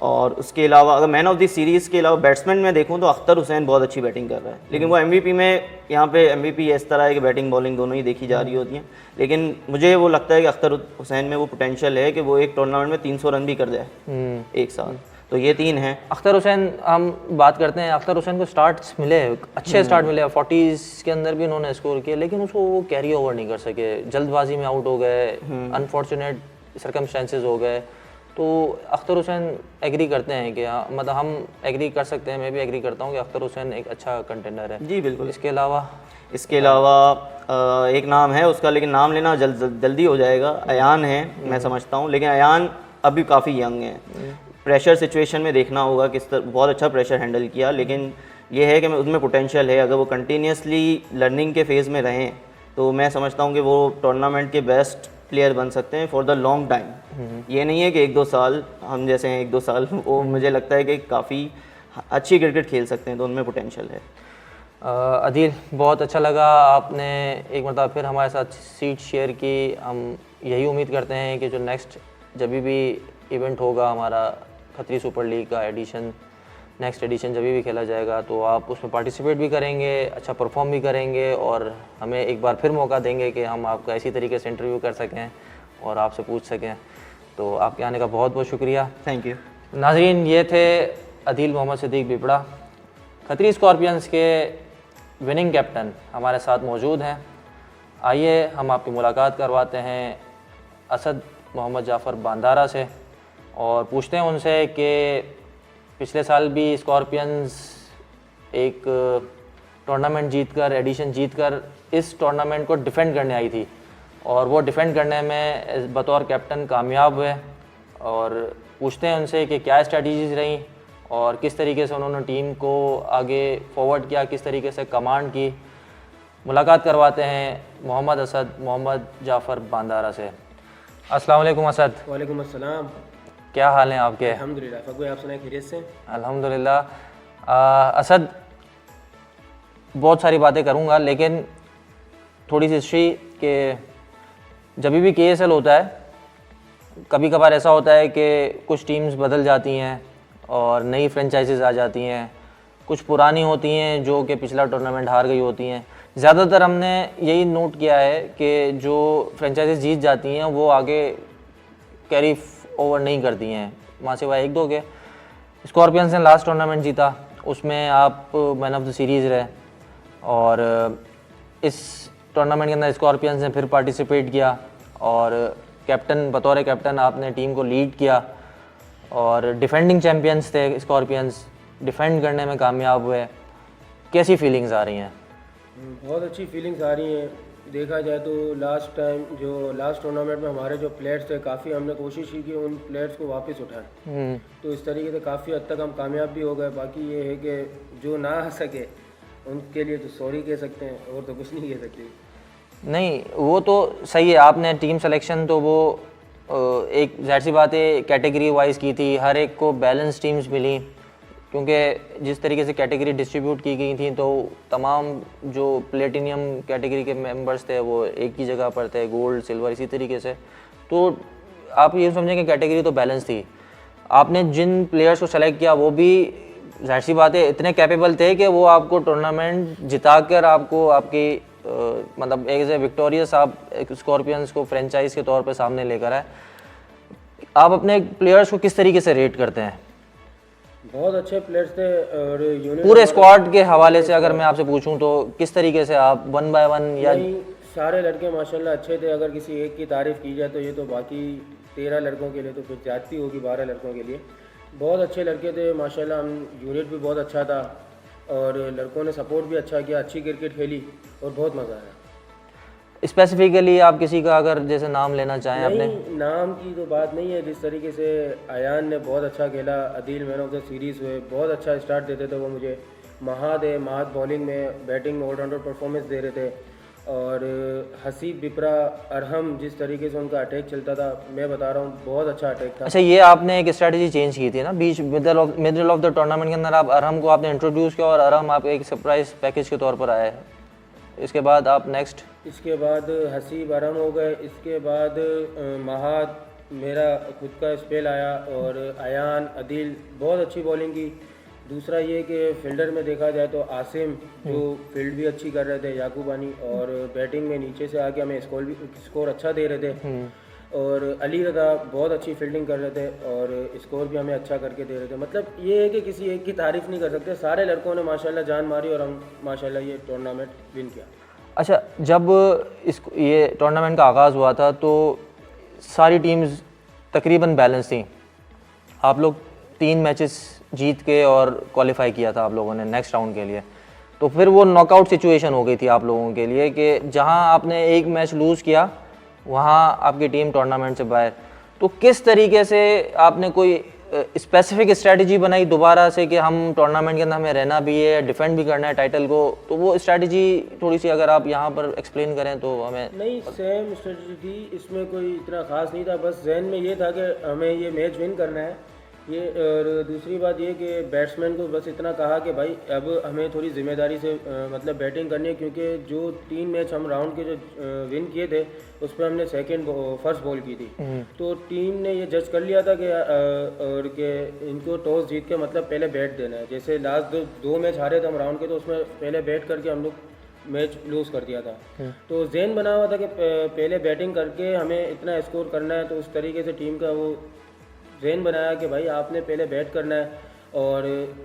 और उसके अलावा अगर मैन ऑफ द सीरीज़ के अलावा बैट्समैन में देखूं तो अख्तर हुसैन बहुत अच्छी बैटिंग कर रहा है, लेकिन वो MVP में, यहाँ पे MVP इस तरह है कि बैटिंग बॉलिंग दोनों ही देखी जा रही होती हैं, लेकिन मुझे वो लगता है कि अख्तर हुसैन में वो पोटेंशियल है कि वो एक टूर्नामेंट में 300 रन भी कर जाए एक साथ, तो ये 3 हैं। अख्तर हुसैन हम बात करते हैं, अख्तर हुसैन को स्टार्ट्स मिले, अच्छे स्टार्ट मिले, 40s के अंदर भी उन्होंने स्कोर किया, लेकिन उसको वो कैरी ओवर नहीं कर सके, जल्दबाजी में आउट हो गए, अनफॉर्चुनेट सर्कमस्टेंसेस हो गए। तो अख्तर हुसैन एग्री करते हैं कि मतलब हम एग्री कर सकते हैं, मैं भी एग्री करता हूँ कि अख्तर हुसैन एक अच्छा कंटेंडर है। जी बिल्कुल। इसके अलावा एक नाम है उसका, लेकिन नाम लेना जल्दी हो जाएगा, अयान है मैं समझता हूँ, लेकिन अयान अभी काफ़ी यंग है, प्रेशर सिचुएशन में देखना होगा किस तरह, बहुत अच्छा प्रेशर हैंडल किया, लेकिन ये है कि उसमें पोटेंशियल है, अगर वो कंटिन्यूसली लर्निंग के फेज़ में रहें तो मैं समझता हूँ कि वो टूर्नामेंट के बेस्ट प्लेयर बन सकते हैं फॉर द लॉन्ग टाइम। ये नहीं है कि 1-2 साल, हम जैसे हैं 1-2 साल, वो मुझे लगता है कि काफ़ी अच्छी क्रिकेट खेल सकते हैं, तो उनमें पोटेंशियल है। अदील, बहुत अच्छा लगा आपने एक मरतबा फिर हमारे साथ सीट शेयर की। हम यही उम्मीद करते हैं कि जो नेक्स्ट जब भी इवेंट होगा हमारा खतरी सुपर लीग का नेक्स्ट एडिशन जब भी खेला जाएगा, तो आप उसमें पार्टिसिपेट भी करेंगे, अच्छा परफॉर्म भी करेंगे और हमें एक बार फिर मौका देंगे कि हम आपका इसी तरीके से इंटरव्यू कर सकें और आपसे पूछ सकें। तो आपके आने का बहुत बहुत शुक्रिया। Thank you. नाज़रीन, ये थे अदील मोहम्मद सिद्दीक बिपड़ा, खतरी स्कॉर्पियंस के विनिंग कैप्टन हमारे साथ मौजूद हैं। आइए हम आपकी मुलाकात करवाते हैं असद मोहम्मद जाफ़र बांदारा से और पूछते हैं उनसे कि पिछले साल भी स्कॉर्पियंस एक टूर्नामेंट जीतकर, एडिशन जीतकर इस टूर्नामेंट को डिफेंड करने आई थी और वो डिफेंड करने में बतौर कैप्टन कामयाब हुए, और पूछते हैं उनसे कि क्या स्ट्रेटजीज रहीं और किस तरीके से उन्होंने टीम को आगे फॉरवर्ड किया, किस तरीके से कमांड की। मुलाकात करवाते हैं मोहम्मद असद मोहम्मद जाफ़र बांदारा से। अस्सलाम वालेकुम असद। वालेकुम अस्सलाम। क्या हाल हैं आपके? अल्हम्दुलिल्लाह। फगू आप सुनाए खैरियत से? अल्हम्दुलिल्लाह। असद, बहुत सारी बातें करूँगा लेकिन थोड़ी सी हिस्ट्री के जब भी KSL होता है कभी कभार ऐसा होता है कि कुछ टीम्स बदल जाती हैं और नई फ्रेंचाइजीज़ आ जाती हैं, कुछ पुरानी होती हैं जो कि पिछला टूर्नामेंट हार गई होती हैं। ज़्यादातर हमने यही नोट किया है कि जो फ्रेंचाइजीज जीत जाती हैं वो आगे कैरी ओवर नहीं करती हैं, वहाँ सिवाय एक दो के। स्कॉर्पियंस ने लास्ट टूर्नामेंट जीता, उसमें आप मैन ऑफ द सीरीज़ रहे, और इस टूर्नामेंट के अंदर स्कॉर्पियंस ने फिर पार्टिसिपेट किया और कैप्टन, बतौर कैप्टन आपने टीम को लीड किया और डिफेंडिंग चैम्पियंस थे स्कॉर्पियंस, डिफेंड करने में कामयाब हुए। कैसी फीलिंग्स आ रही हैं? बहुत अच्छी फीलिंग्स आ रही हैं। देखा जाए तो लास्ट टूर्नामेंट में हमारे जो प्लेयर्स थे, काफ़ी हमने कोशिश की कि उन प्लेयर्स को वापस उठाएं, तो इस तरीके से काफ़ी हद तक हम कामयाब भी हो गए। बाकी ये है कि जो ना आ सके उनके लिए तो सॉरी कह सकते हैं, और तो कुछ नहीं कह सकते। नहीं, वो तो सही है, आपने टीम सिलेक्शन तो वो एक ज़ाहिर सी बात है कैटेगरी वाइज की थी, हर एक को बैलेंस टीम्स मिली, क्योंकि जिस तरीके से कैटेगरी डिस्ट्रीब्यूट की गई थी तो तमाम जो प्लेटिनियम कैटेगरी के मेंबर्स थे वो एक ही जगह पर थे, गोल्ड सिल्वर इसी तरीके से। तो आप ये समझें कि कैटेगरी तो बैलेंस थी। आपने जिन प्लेयर्स को सेलेक्ट किया वो भी ज़ाहिर सी बात है इतने कैपेबल थे कि वो आपको टूर्नामेंट जिताकर आपको आपकी मतलब एक से विक्टोरियस आप स्कॉर्पियंस को फ्रेंचाइज के तौर पे सामने लेकर आए। आप अपने प्लेयर्स को किस तरीके से रेट करते हैं? बहुत अच्छे प्लेयर्स थे और यूनिट पूरे स्क्वाड के हवाले से अगर मैं आपसे पूछूं तो किस तरीके से आप 1 बाय 1 या सारे लड़के माशाल्लाह अच्छे थे। अगर किसी एक की तारीफ़ की जाए तो ये तो बाकी 13 लड़कों के लिए तो फिर जाती होगी 12 लड़कों के लिए। बहुत अच्छे लड़के थे माशाल्लाह। हम यूनिट भी बहुत अच्छा था और लड़कों ने सपोर्ट भी अच्छा किया, अच्छी क्रिकेट खेली और बहुत मज़ा आया। स्पेसिफिकली आप किसी का अगर जैसे नाम लेना चाहें अपने? नाम की तो बात नहीं है। जिस तरीके से अयान ने बहुत अच्छा खेला, Adeel man of the series हुए, बहुत अच्छा स्टार्ट देते थे वो मुझे। महाद बॉलिंग में, बैटिंग में ऑलराउंडर परफॉर्मेंस दे रहे थे, और हसीब बिपरा अरहम जिस तरीके से उनका अटैक चलता था, मैं बता रहा हूँ बहुत अच्छा अटैक था। अच्छा, ये आपने एक स्ट्रेटजी चेंज की थी ना बीच मिडल ऑफ द टूर्नामेंट के अंदर, आप अरहम को आपने इंट्रोड्यूस किया और अरहम आप एक सरप्राइज पैकेज के तौर पर आए। इसके बाद आप नेक्स्ट? इसके बाद हसीब अरहम हो गए, इसके बाद महाद, मेरा खुद का स्पेल आया, और अयान अदील बहुत अच्छी बॉलिंग की। दूसरा ये कि फील्डर में देखा जाए तो आसिम जो फील्ड भी अच्छी कर रहे थे, याकूबानी, और बैटिंग में नीचे से आके हमें स्कोर अच्छा दे रहे थे, और अली रजा बहुत अच्छी फील्डिंग कर रहे थे और स्कोर भी हमें अच्छा करके दे रहे थे। मतलब ये है कि किसी एक की तारीफ़ नहीं कर सकते, सारे लड़कों ने माशाल्लाह जान मारी और हम माशाल्लाह ये टूर्नामेंट विन किया। अच्छा, जब ये टूर्नामेंट का आगाज़ हुआ था तो सारी टीम्स तकरीबन बैलेंस थी। आप लोग 3 मैचेस जीत के और क्वालिफाई किया था आप लोगों ने नेक्स्ट राउंड के लिए, तो फिर वो नॉकआउट सिचुएशन हो गई थी आप लोगों के लिए कि जहां आपने एक मैच लूज़ किया वहां आपकी टीम टूर्नामेंट से बाहर। तो किस तरीके से आपने कोई स्पेसिफिक स्ट्रैटेजी बनाई दोबारा से कि हम टूर्नामेंट के अंदर हमें रहना भी है, डिफेंड भी करना है टाइटल को, तो वो स्ट्रैटेजी थोड़ी सी अगर आप यहाँ पर एक्सप्लेन करें तो हमें। नहीं, सेम स्ट्रेटजी थी, इसमें कोई इतना खास नहीं था। बस जहन में ये था कि हमें ये मैच विन करना है ये। और दूसरी बात ये कि बैट्समैन को बस इतना कहा कि भाई अब हमें थोड़ी ज़िम्मेदारी से मतलब बैटिंग करनी है, क्योंकि जो 3 मैच हम राउंड के जो विन किए थे उस पर हमने फर्स्ट बॉल की थी। तो टीम ने ये जज कर लिया था कि और कि इनको टॉस जीत के मतलब पहले बैट देना है। जैसे लास्ट 2 मैच हारे थे हम राउंड के, तो उसमें पहले बैट करके हम लोग मैच लूज़ कर दिया था। तो जहन बना हुआ था कि पहले बैटिंग करके हमें इतना स्कोर करना है। तो उस तरीके से टीम का वो जहन बनाया कि भाई आपने पहले बैट करना है और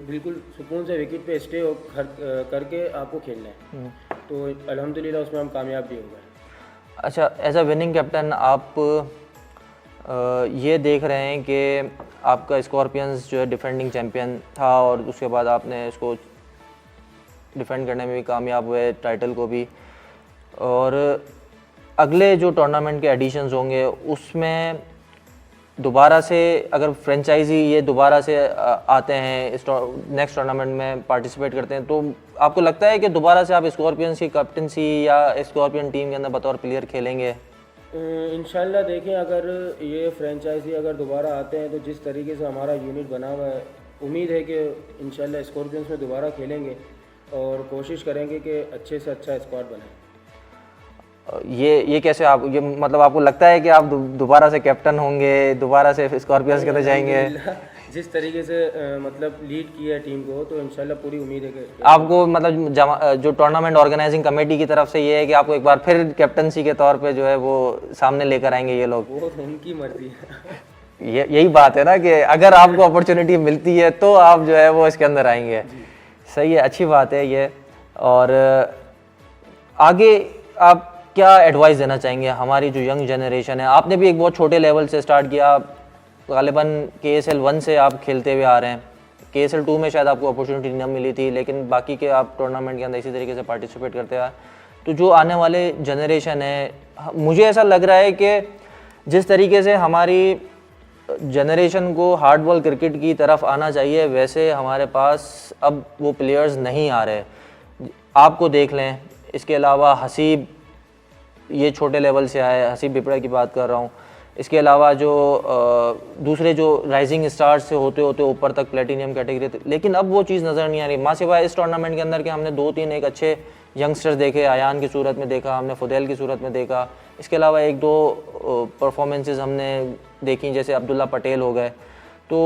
बिल्कुल सुकून से विकेट पे स्टे करके आपको खेलना है। तो अल्हम्दुलिल्लाह उसमें हम कामयाब भी हो गए। अच्छा, एज अ विनिंग कैप्टन आप ये देख रहे हैं कि आपका स्कॉर्पियंस जो है डिफेंडिंग चैम्पियन था और उसके बाद आपने इसको डिफेंड करने में भी कामयाब हुए, टाइटल को भी, और अगले जो टूर्नामेंट के एडिशंस होंगे उसमें दोबारा से अगर फ्रेंचाइजी ये दोबारा से आते हैं इस नेक्स्ट टूर्नामेंट में पार्टिसिपेट करते हैं, तो आपको लगता है कि दोबारा से आप स्कॉर्पियंस की कैप्टनसी या स्कॉर्पियन टीम के अंदर बतौर प्लेयर खेलेंगे? इंशाल्लाह देखें, अगर ये फ्रेंचाइजी अगर दोबारा आते हैं तो जिस तरीके से हमारा यूनिट बना हुआ है, उम्मीद है कि इंशाल्लाह स्कॉर्पियंस में दोबारा खेलेंगे और कोशिश करेंगे कि अच्छे से अच्छा स्क्वाड बनाएं। ये कैसे आप ये मतलब आपको लगता है कि आप दोबारा से कैप्टन होंगे, दोबारा से स्कॉर्पियंस के अंदर जाएंगे? जिस तरीके से मतलब लीड किया है टीम को, तो इंशाल्लाह पूरी उम्मीद है कि आपको मतलब जो टूर्नामेंट ऑर्गेनाइजिंग कमेटी की तरफ से ये है कि आपको एक बार फिर कैप्टनसी के तौर पे जो है वो सामने लेकर आएंगे ये लोग? वो तो उनकी मर्जी है। यही बात है ना कि अगर आपको अपॉर्चुनिटी मिलती है तो आप जो है वो इसके अंदर आएंगे। सही है, अच्छी बात है ये। और आगे आप क्या एडवाइस देना चाहेंगे हमारी जो यंग जनरेशन है? आपने भी एक बहुत छोटे लेवल से स्टार्ट किया, गालिबन KSL 1 से आप खेलते हुए आ रहे हैं। KSL 2 में शायद आपको अपॉर्चुनिटी न मिली थी, लेकिन बाकी के आप टूर्नामेंट के अंदर इसी तरीके से पार्टिसिपेट करते आए। तो जो आने वाले जनरेशन है, मुझे ऐसा लग रहा है कि जिस तरीके से हमारी जनरेशन को हार्ड बॉल क्रिकेट की तरफ आना चाहिए, वैसे हमारे पास अब वो प्लेयर्स नहीं आ रहे। आपको देख लें, इसके अलावा हसीब ये छोटे लेवल से आए, हसीब बिपड़ा की बात कर रहा हूँ। इसके अलावा जो दूसरे जो राइजिंग स्टार्स से होते होते ऊपर तक प्लेटिनियम कैटेगरी, लेकिन अब वो चीज़ नज़र नहीं आ रही। माँ सिवाय इस टूर्नामेंट के अंदर के हमने 2-3 एक अच्छे यंगस्टर्स देखे, अयान की सूरत में देखा हमने, फुदैल की सूरत में देखा। इसके अलावा 1-2 परफॉर्मेंसेस हमने देखी, जैसे अब्दुल्ला पटेल हो गए। तो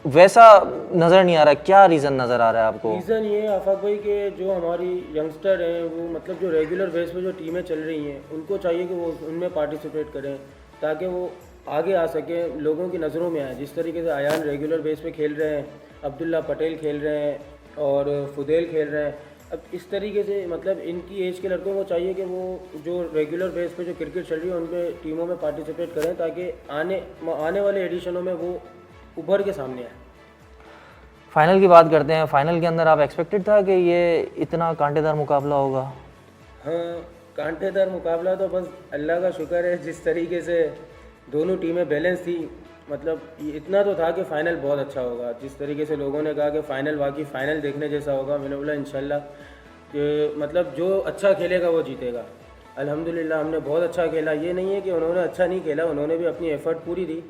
वैसा नज़र नहीं आ रहा, क्या रीज़न नज़र आ रहा है आपको? रीज़न ये है आफाक भाई कि जो हमारी यंगस्टर हैं वो मतलब जो रेगुलर बेस पे जो टीमें चल रही हैं, उनको चाहिए कि वो उनमें पार्टिसिपेट करें ताकि वो आगे आ सकें, लोगों की नज़रों में आए। जिस तरीके से अयान रेगुलर बेस पे खेल रहे हैं, अब्दुल्ला पटेल खेल रहे हैं और फुदैल खेल रहे हैं, अब इस तरीके से मतलब इनकी एज के लड़कों को चाहिए कि वो जो रेगुलर बेस पे जो क्रिकेट चल रही है उनपे टीमों में पार्टिसिपेट करें ताकि आने वाले एडिशनों में वो उभर के सामने आए। फाइनल की बात करते हैं। फाइनल के अंदर आप एक्सपेक्टेड था कि ये इतना कांटेदार मुकाबला होगा? हाँ, कांटेदार मुकाबला तो बस अल्लाह का शुक्र है, जिस तरीके से दोनों टीमें बैलेंस थी, मतलब इतना तो था कि फ़ाइनल बहुत अच्छा होगा। जिस तरीके से लोगों ने कहा कि फ़ाइनल वाकई फ़ाइनल देखने जैसा होगा, मैंने बोला इंशाल्लाह कि मतलब जो अच्छा खेलेगा वो जीतेगा। अल्हम्दुलिल्लाह हमने बहुत अच्छा खेला। ये नहीं है कि उन्होंने अच्छा नहीं खेला, उन्होंने भी अपनी एफ़र्ट पूरी दी,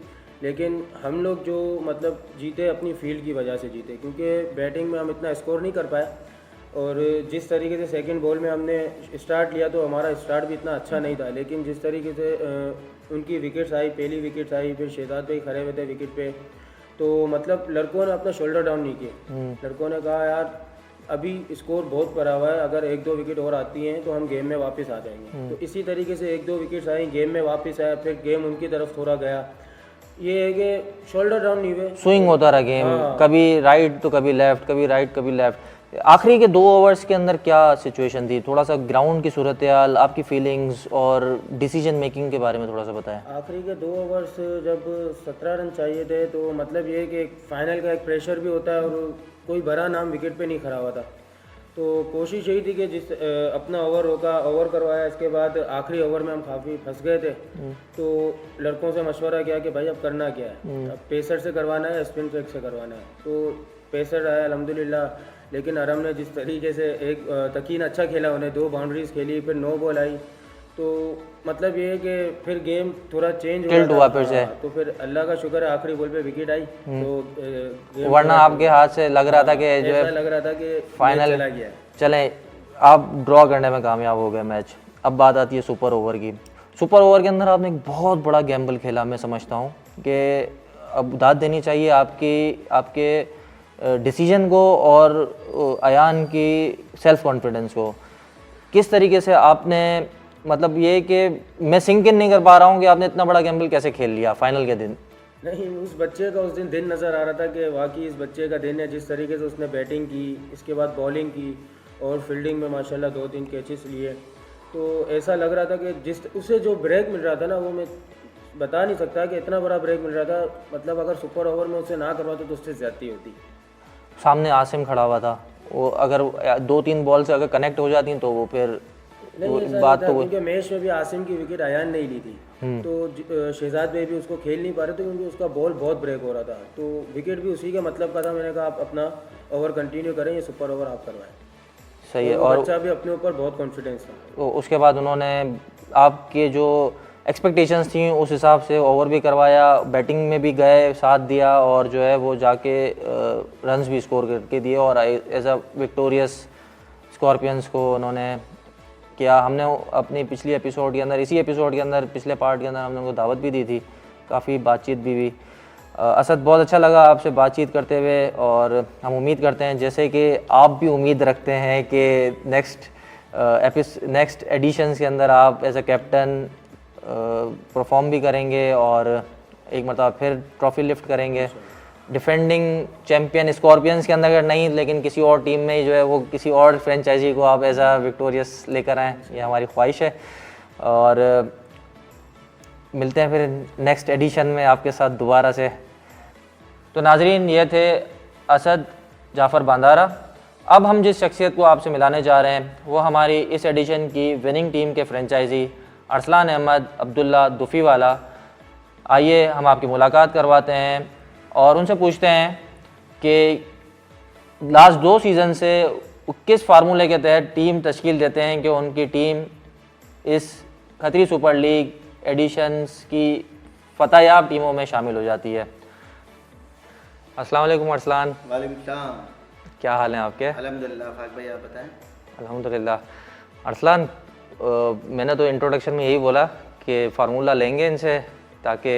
लेकिन हम लोग जो मतलब जीते अपनी फील्ड की वजह से जीते, क्योंकि बैटिंग में हम इतना स्कोर नहीं कर पाए। और जिस तरीके से सेकंड बॉल में हमने स्टार्ट लिया तो हमारा स्टार्ट भी इतना अच्छा नहीं था, लेकिन जिस तरीके से उनकी विकेट्स आई, पहली विकेट्स आई, फिर शेदात भाई खड़े हुए थे विकेट पे, तो मतलब लड़कों ने अपना शोल्डर डाउन नहीं किए। लड़कों ने कहा यार अभी स्कोर बहुत पड़ा हुआ है, अगर 1-2 विकेट और आती हैं तो हम गेम में वापस आ जाएंगे। तो इसी तरीके से 1-2 विकेट्स आई, गेम में वापस आया, फिर गेम उनकी तरफ थोड़ा गया। ये है कि शोल्डर डाउन नहीं हुए, स्विंग होता रहा गेम, कभी राइट तो कभी लेफ्ट, कभी राइट कभी लेफ्ट। आखिरी के 2 ओवर्स के अंदर क्या सिचुएशन थी? थोड़ा सा ग्राउंड की सूरत हाल, आपकी फीलिंग्स और डिसीजन मेकिंग के बारे में थोड़ा सा बताएं। आखिरी के 2 ओवर्स जब 17 रन चाहिए थे, तो मतलब ये कि फाइनल का एक प्रेशर भी होता है और कोई बड़ा नाम विकेट पे नहीं खड़ा हुआ था। तो कोशिश यही थी कि जिस अपना ओवर रोका, ओवर करवाया। इसके बाद आखिरी ओवर में हम काफ़ी फंस गए थे, तो लड़कों से मशवरा किया कि भाई अब करना क्या है, अब पेसर से करवाना है, स्पिन ट्रैक से करवाना है। तो पेसर आया अल्हम्दुलिल्लाह, लेकिन अरम ने जिस तरीके से एक तकीन अच्छा खेला, उन्हें 2 बाउंड्रीज खेली, फिर 9 बॉल आई। तो मतलब ये है कि फिर गेम थोड़ा चेंज हुआ फिर से। तो फिर अल्लाह का शुक्र है आखिरी बॉल पे विकेट आई। तो वरना आपके हाथ से लग रहा था कि जो है लग रहा था कि फाइनल चला गया। चलें, आप ड्रॉ करने में कामयाब हो गए मैच। अब बात आती है सुपर ओवर की। सुपर ओवर के अंदर आपने एक बहुत बड़ा गैम्बल खेला, मैं समझता हूँ कि अब दाद देनी चाहिए आपके डिसीजन को और अयान की सेल्फ कॉन्फिडेंस को। किस तरीके से आपने, मतलब ये कि मैं सिंक इन नहीं कर पा रहा हूँ कि आपने इतना बड़ा गैम्बल कैसे खेल लिया फाइनल के दिन? नहीं, उस बच्चे का उस दिन नज़र आ रहा था कि वाकई इस बच्चे का दिन है। जिस तरीके से उसने बैटिंग की, इसके बाद बॉलिंग की और फील्डिंग में माशाल्लाह 2-3 कैचेस लिए, तो ऐसा लग रहा था कि जिस उसे जो ब्रेक मिल रहा था ना, वो मैं बता नहीं सकता कि इतना बड़ा ब्रेक मिल रहा था। मतलब अगर सुपर ओवर में उसे ना करवाते तो उससे ज़्यादती होती। सामने आसिम खड़ा हुआ था, वो अगर 2-3 बॉल से अगर कनेक्ट हो जाती तो वो फिर नहीं ऐसा बात नहीं था, तो क्योंकि मैच में भी आसिम की विकेट अयान नहीं ली थी, तो शहजाद भाई भी उसको खेल नहीं पा रहे थे क्योंकि उसका बॉल बहुत ब्रेक हो रहा था, तो विकेट भी उसी के मतलब का था। मैंने कहा आप अपना ओवर कंटिन्यू करें, ये सुपर ओवर आप करवाएं। सही है। तो और बच्चा भी अपने ऊपर बहुत कॉन्फिडेंस था। उसके बाद उन्होंने आपके जो एक्सपेक्टेशंस थी उस हिसाब से ओवर भी करवाया, बैटिंग में भी गए, साथ दिया, और जो है वो जाके रन्स भी स्कोर करके दिए, और एज अ विक्टोरियस स्कॉर्पियंस को उन्होंने किया। हमने अपनी पिछली एपिसोड के अंदर, इसी एपिसोड के अंदर, पिछले पार्ट के अंदर हमने उनको दावत भी दी थी, काफ़ी बातचीत भी हुई। असद, बहुत अच्छा लगा आपसे बातचीत करते हुए, और हम उम्मीद करते हैं जैसे कि आप भी उम्मीद रखते हैं कि नेक्स्ट एडिशंस के अंदर आप एज अ कैप्टन परफॉर्म भी करेंगे और एक मरतबा फिर ट्रॉफी लिफ्ट करेंगे। डिफेंडिंग चैम्पियन स्कॉर्पियंस के अंदर अगर नहीं, लेकिन किसी और टीम में जो है वो किसी और फ्रेंचाइजी को आप एज अ विक्टोरियस लेकर आएँ, ये हमारी ख्वाहिश है। और मिलते हैं फिर नेक्स्ट एडिशन में आपके साथ दोबारा से। तो नाजरीन, ये थे असद जाफ़र बांदारा। अब हम जिस शख्सियत को आपसे मिलाने जा रहे हैं वो हमारी इस एडिशन की विनिंग टीम के फ्रेंचाइजी अरसलान अहमद अब्दुल्ला दुफ़ीवाला। आइए हम आपकी मुलाकात करवाते हैं और उनसे पूछते हैं कि लास्ट 2 सीज़न से किस फार्मूले के तहत टीम तश्कील देते हैं कि उनकी टीम इस खतरी सुपर लीग एडिशंस की फ़तहयाब टीमों में शामिल हो जाती है। अस्सलाम वालेकुम अरसलान। वालेकुम सलाम। क्या हाल है आपके? अल्हम्दुलिल्लाह। फाक भाई आप बताएं। अल्हम्दुलिल्लाह। अरसलान, मैंने तो इंट्रोडक्शन में यही बोला कि फार्मूला लेंगे इनसे ताकि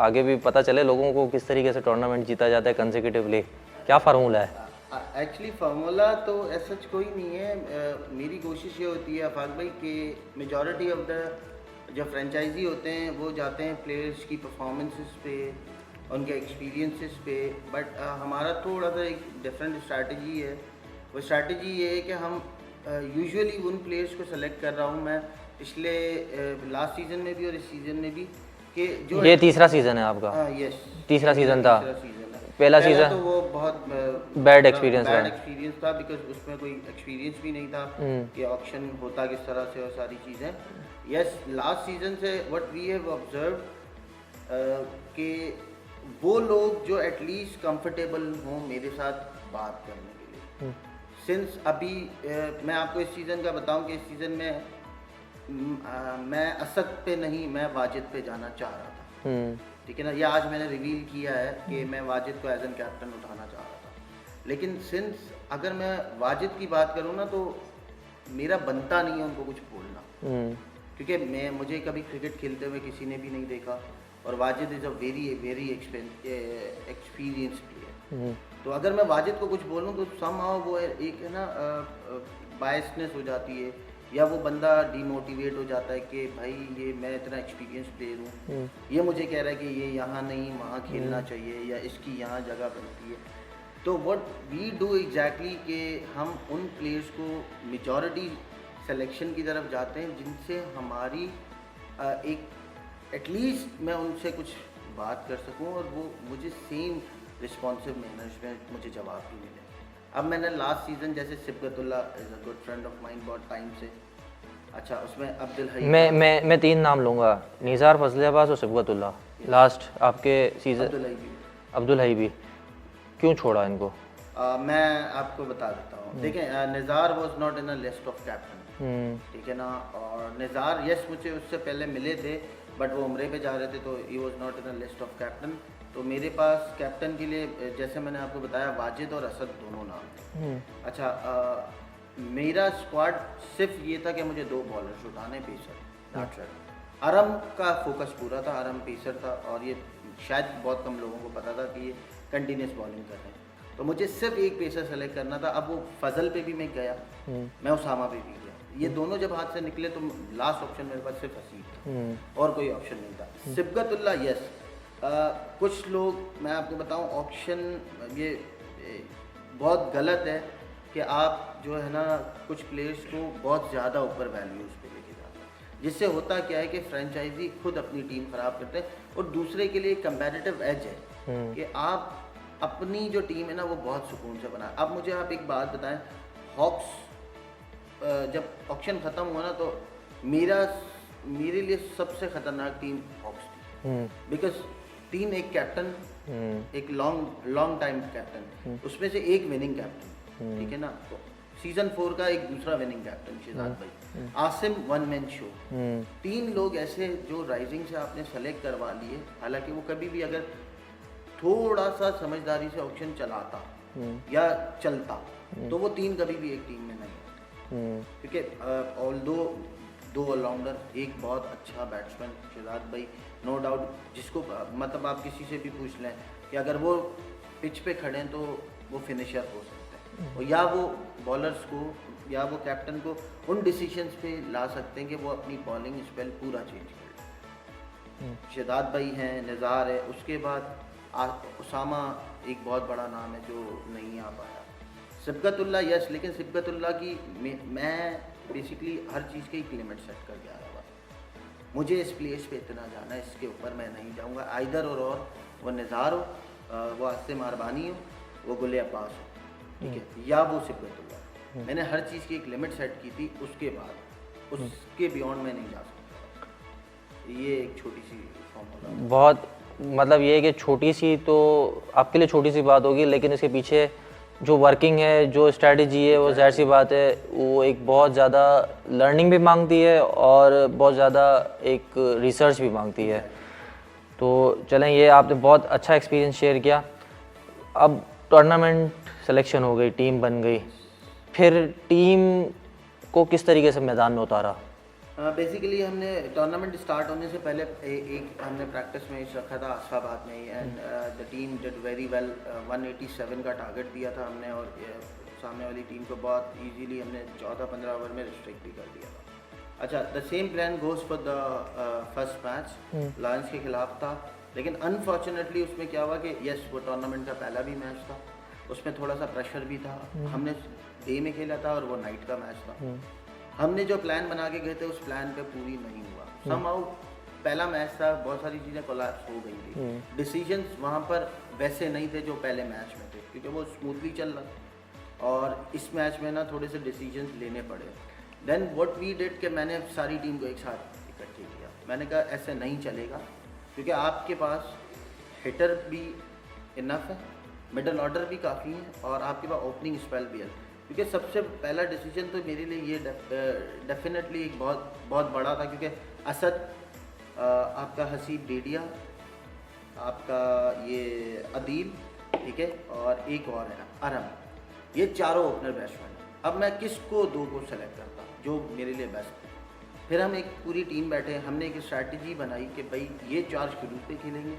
आगे भी पता चले लोगों को किस तरीके से टूर्नामेंट जीता जाता है कंसेक्यूटिवली। क्या फार्मूला है? एक्चुअली फार्मूला तो ऐसा कुछ नहीं है। मेरी कोशिश ये होती है आफाक भाई कि मेजॉरिटी ऑफ द जो फ्रेंचाइजी होते हैं वो जाते हैं प्लेयर्स की परफॉर्मेंसेस पे, उनके एक्सपीरियंसेस पे, बट हमारा थोड़ा सा एक डिफरेंट स्ट्रैटेजी है। वो स्ट्रैटेजी ये है कि हम यूजुअली उन प्लेयर्स को सेलेक्ट कर रहा हूँ मैं पिछले लास्ट सीज़न में भी और इस सीज़न में भी कि जो ये तीसरा सीज़न है आपका? यस, तीसरा सीज़न था। पहला सीज़न तो वो बहुत बैड एक्सपीरियंस था बिकॉज उसमें कोई एक्सपीरियंस भी नहीं था कि ऑक्शन होता किस तरह से और सारी चीज़ें। यस, लास्ट सीज़न से व्हाट वी हैव ऑब्जर्व कि वो लोग जो एटलीस्ट कंफर्टेबल हों मेरे साथ बात करने के लिए। सिंस अभी मैं आपको इस सीज़न का बताऊं कि इस सीज़न में मैं असद पे नहीं, मैं वाजिद पे जाना चाह रहा था, ठीक है ना। ये आज मैंने रिवील किया है कि मैं वाजिद को एज एन कैप्टन उठाना चाह रहा था, लेकिन सिंस अगर मैं वाजिद की बात करूँ ना तो मेरा बनता नहीं है उनको कुछ बोलना, क्योंकि मुझे कभी क्रिकेट खेलते हुए किसी ने भी नहीं देखा और Wajid is a very experience player. तो अगर मैं वाजिद को कुछ बोलूँ तो समहाउ वो एक है ना बायसनेस हो जाती है, या वो बंदा डीमोटिवेट हो जाता है कि भाई ये मैं इतना एक्सपीरियंस प्लेयर हूँ, ये मुझे कह रहा है कि ये यहाँ नहीं वहाँ खेलना चाहिए या इसकी यहाँ जगह बनती है। तो व्हाट वी डू एग्जैक्टली कि हम उन प्लेयर्स को मेजॉरिटी सिलेक्शन की तरफ जाते हैं जिनसे हमारी एक एटलीस्ट मैं उनसे कुछ बात कर सकूं और वो मुझे सेम रिस्पॉन्सिव मैनर्स में मुझे जवाब भी मिले। अब मैंने लास्ट सीज़न जैसे Sibgatullah is a good friend of mine बहुत टाइम से, अच्छा उसमें अब्दुल हई, मैं 3 नाम लूँगा, निज़ार, फजल अब्बास और सिबगतुल्ला। लास्ट आपके सीज़न अब्दुल हई भी क्यों छोड़ा इनको? मैं आपको बता देता हूँ। देखें, Nizar was not in a list of captain, ठीक है ना। और निज़ार यस मुझे उससे पहले मिले थे बट वो उम्रे पे जा रहे थे तो he was not in a list of captain. तो मेरे पास कैप्टन के लिए जैसे मैंने आपको बताया वाजिद और असद दोनों नाम थे। अच्छा, मेरा स्क्वाड सिर्फ ये था कि मुझे 2 बॉलर्स उठाने, पेसर। आरम का फोकस पूरा था, आरम पेसर था और ये शायद बहुत कम लोगों को पता था कि ये कंटिन्यूस बॉलिंग कर रहे हैं, तो मुझे सिर्फ एक पेसर सेलेक्ट करना था। अब वो फजल पे भी मैं गया, मैं उसामा पे भी गया, ये दोनों जब हाथ से निकले तो लास्ट ऑप्शन मेरे पास सिर्फ हसीब था और कोई ऑप्शन नहीं था। सिबगतुल्ला यस, कुछ लोग मैं आपको बताऊं ऑप्शन ये बहुत गलत है कि आप जो है ना कुछ प्लेयर्स को बहुत ज़्यादा ऊपर वैल्यूज़ पे लेके जाते हैं, जिससे होता क्या है कि फ्रेंचाइजी खुद अपनी टीम ख़राब करते हैं और दूसरे के लिए कंपैरेटिव एज है कि आप अपनी जो टीम है ना वो बहुत सुकून से बनाए। अब मुझे आप एक बात बताएं, हॉक्स जब ऑक्शन ख़त्म हुआ ना तो मेरे लिए सबसे ख़तरनाक टीम हॉक्स थी, बिकॉज 3 एक कैप्टन, एक लॉन्ग टाइम कैप्टन, उसमें से एक विनिंग कैप्टन, ठीक है ना। तो सीजन 4 का एक दूसरा विनिंग कैप्टन शहजाद भाई, आसिम 1 मैन शो, 3 लोग ऐसे जो राइजिंग से आपने सेलेक्ट करवा लिए। हालांकि वो कभी भी अगर थोड़ा सा समझदारी से ऑक्शन चलाता या चलता तो वो 3 कभी भी एक टीम में नहीं, क्योंकि ऑल्दो 2 ऑलराउंडर, एक बहुत अच्छा बैट्समैन शहजाद भाई, नो डाउट, जिसको मतलब आप किसी से भी पूछ लें कि अगर वो पिच पे खड़े हैं तो वो फिनिशर हो सकते हैं, और या वो बॉलर्स को या वो कैप्टन को उन डिसीजंस पे ला सकते हैं कि वो अपनी बॉलिंग स्पेल पूरा चेंज कर लें। शहजाद भाई हैं, निज़ार है, उसके बाद उसामा एक बहुत बड़ा नाम है जो नहीं आ पाया, सिबगतुल्ला यस, लेकिन सिबगतुल्ला की मैं बेसिकली हर चीज़ के एक लिमिट सेट कर गया था, मुझे इस प्लेस पे इतना जाना है, इसके ऊपर मैं नहीं जाऊंगा। आइदर और वो निज़ार हो, वो आसिम अरबानी हो, वो गुल अब्बास हो, ठीक है, या वो सिबगतुल्ला। मैंने हर चीज़ की एक लिमिट सेट की थी, उसके बाद उसके बियॉन्ड मैं नहीं जा सकता। ये एक छोटी सी फॉर्मूला, बहुत मतलब ये है कि छोटी सी तो आपके लिए छोटी सी बात होगी, लेकिन इसके पीछे जो वर्किंग है, जो स्ट्रेटजी है, वो जाहिर सी बात है वो एक बहुत ज़्यादा लर्निंग भी मांगती है और बहुत ज़्यादा एक रिसर्च भी मांगती है। तो चलें, ये आपने बहुत अच्छा एक्सपीरियंस शेयर किया। अब टूर्नामेंट सिलेक्शन हो गई, टीम बन गई, फिर टीम को किस तरीके से मैदान में उतारा? बेसिकली हमने टूर्नामेंट स्टार्ट होने से पहले एक हमने प्रैक्टिस मैच रखा था आसिफाबाद में, and the team did very well. 187 का टारगेट दिया था हमने, और सामने वाली टीम को बहुत इजीली हमने 14-15 ओवर में रिस्ट्रिक्ट भी कर दिया था। अच्छा, the same plan goes for the first match Lions के खिलाफ था, लेकिन अनफॉर्चुनेटली उसमें क्या हुआ कि यस, वो टूर्नामेंट का पहला भी मैच था, उसमें थोड़ा सा प्रेशर भी था। हमने डे में खेला था और वो नाइट का मैच था। हमने जो प्लान बना के गए थे उस प्लान पे पूरी नहीं हुआ। समहाउ पहला मैच था, बहुत सारी चीज़ें कोलैप्स हो गई थी, डिसीजंस वहाँ पर वैसे नहीं थे जो पहले मैच में थे, क्योंकि वो स्मूथली चल रहा, और इस मैच में ना थोड़े से डिसीजंस लेने पड़े। देन व्हाट वी डिड कि मैंने सारी टीम को एक साथ इकट्ठे किया। मैंने कहा ऐसे नहीं चलेगा, क्योंकि आपके पास हिटर भी इनफ है, मिडल ऑर्डर भी काफ़ी है, और आपके पास ओपनिंग स्पेल भी है। क्योंकि सबसे पहला डिसीजन तो मेरे लिए ये डेफिनेटली एक बहुत बड़ा था, क्योंकि असद, आपका हसीब डेडिया, आपका ये अदील, ठीक है, और एक और है अरम, ये चारों ओपनर बैट्समैन। अब मैं किसको 2 को सेलेक्ट करता जो मेरे लिए बेस्ट है। फिर हम एक पूरी टीम बैठे, हमने एक स्ट्रैटेजी बनाई कि भाई ये 4 शेड्यूल पे खेलेंगे,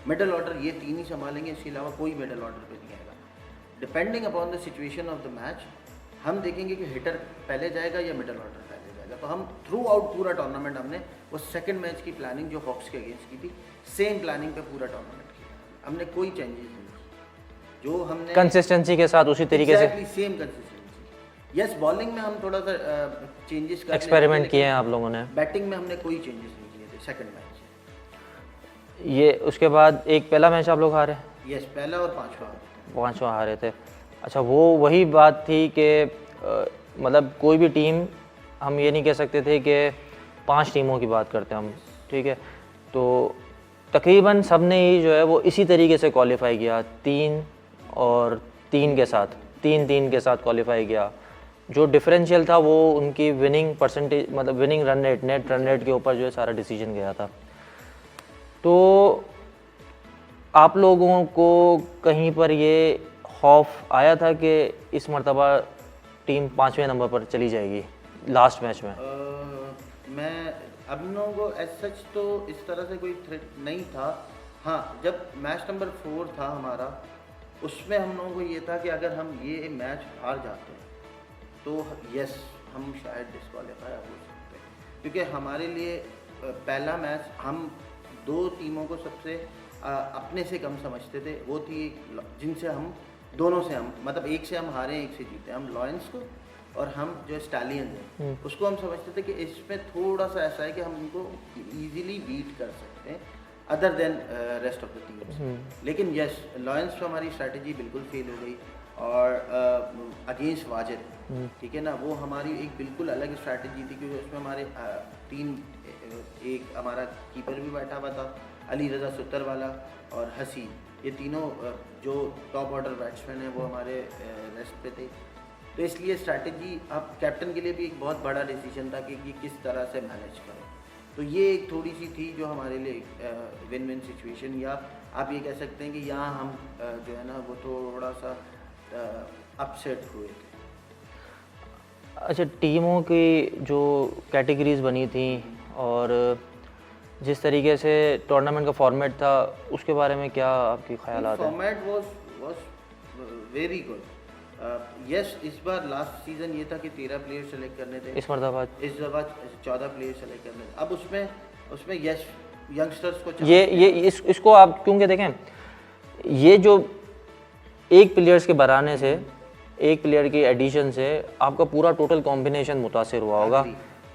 मिडल ऑर्डर ये 3 ही संभालेंगे, इसके अलावा कोई मिडल ऑर्डर पे नहीं आएगा। Depending upon the situation of the match हम देखेंगे कि हिटर पहले जाएगा या मिडल ऑर्डर पहले जाएगा। तो हम थ्रू आउट पूरा टूर्नामेंट हमने वो सेकंड मैच की प्लानिंग जो हॉक्स के अगेंस्ट की थी, सेम प्लानिंग पे पूरा टूर्नामेंट किया। हमने कोई चेंजेस नहीं की, जो हमने कंसिस्टेंसी के साथ उसी तरीके से सेम कंसिस्टेंसी। यस, बॉलिंग में हम थोड़ा सा चेंजेस एक्सपेरिमेंट किए हैं आप लोगों ने। बैटिंग में हमने कोई चेंजेस नहीं किए थे सेकंड मैच। ये उसके बाद एक पहला मैच आप लोग हारे? यस, पहला और पांचवा हारे थे। अच्छा, वो वही बात थी कि मतलब कोई भी टीम, हम ये नहीं कह सकते थे कि 5 टीमों की बात करते हैं हम, ठीक है, तो तकरीबन सब ने ही जो है वो इसी तरीके से क्वालिफाई किया, 3 और 3 के साथ, 3-3 के साथ क्वालिफाई किया। जो डिफरेंशियल था वो उनकी विनिंग परसेंटेज, मतलब winning run rate, net run rate के ऊपर जो है सारा डिसीजन गया था। तो आप लोगों को कहीं पर ये खौफ आया था कि इस मर्तबा टीम 5वें नंबर पर चली जाएगी लास्ट मैच में? मैं अब लोगों को एज सच तो इस तरह से कोई थ्रेट नहीं था। हाँ, जब मैच नंबर 4 था हमारा, उसमें हम लोगों को ये था कि अगर हम ये मैच हार जाते तो यस, हम शायद डिस्क्वालीफाई हो सकते हैं, क्योंकि हमारे लिए पहला मैच हम 2 टीमों को सबसे अपने से कम समझते थे। वो थी जिनसे हम दोनों से हम मतलब एक से हम हारे, एक से जीते। हम लॉयंस को और हम जो स्टैलियंस हैं उसको हम समझते थे कि इसमें थोड़ा सा ऐसा है कि हम उनको इजीली बीट कर सकते हैं other than rest of the teams. लेकिन यस, लॉयंस पे हमारी स्ट्रैटेजी बिल्कुल फेल हो गई। और अगेंस्ट वाजिद, ठीक है ना, वो हमारी एक बिल्कुल अलग स्ट्रैटेजी थी क्योंकि उसमें हमारे एक हमारा कीपर भी बैठा हुआ था, अली रज़ा सुतर वाला और हसीन, ये तीनों जो टॉप ऑर्डर बैट्समैन हैं वो हमारे रेस्ट पे थे। तो इसलिए स्ट्रैटेजी अब कैप्टन के लिए भी एक बहुत बड़ा डिसीजन था कि किस तरह से मैनेज करें। तो ये एक थोड़ी सी थी जो हमारे लिए विन विन सिचुएशन, या आप ये कह सकते हैं कि यहाँ हम जो है ना वो थोड़ा सा अपसेट हुए थे। अच्छा, टीमों की जो कैटेगरीज बनी थी और जिस तरीके से टूर्नामेंट का फॉर्मेट था उसके बारे में क्या आपके ख्यालात हैं? Format was very good. Yes, इस बार लास्ट सीजन ये था कि 13 प्लेयर सेलेक्ट करने थे, इस मरतबा 14 प्लेयर सेलेक्ट करने थे। अब उसमें यस यंगस्टर्स को इसको आप क्योंकि देखें, ये जो एक प्लेयर्स के बराने से, एक प्लेयर की एडिशन से आपका पूरा टोटल कॉम्बिनेशन मुतासिर हुआ होगा,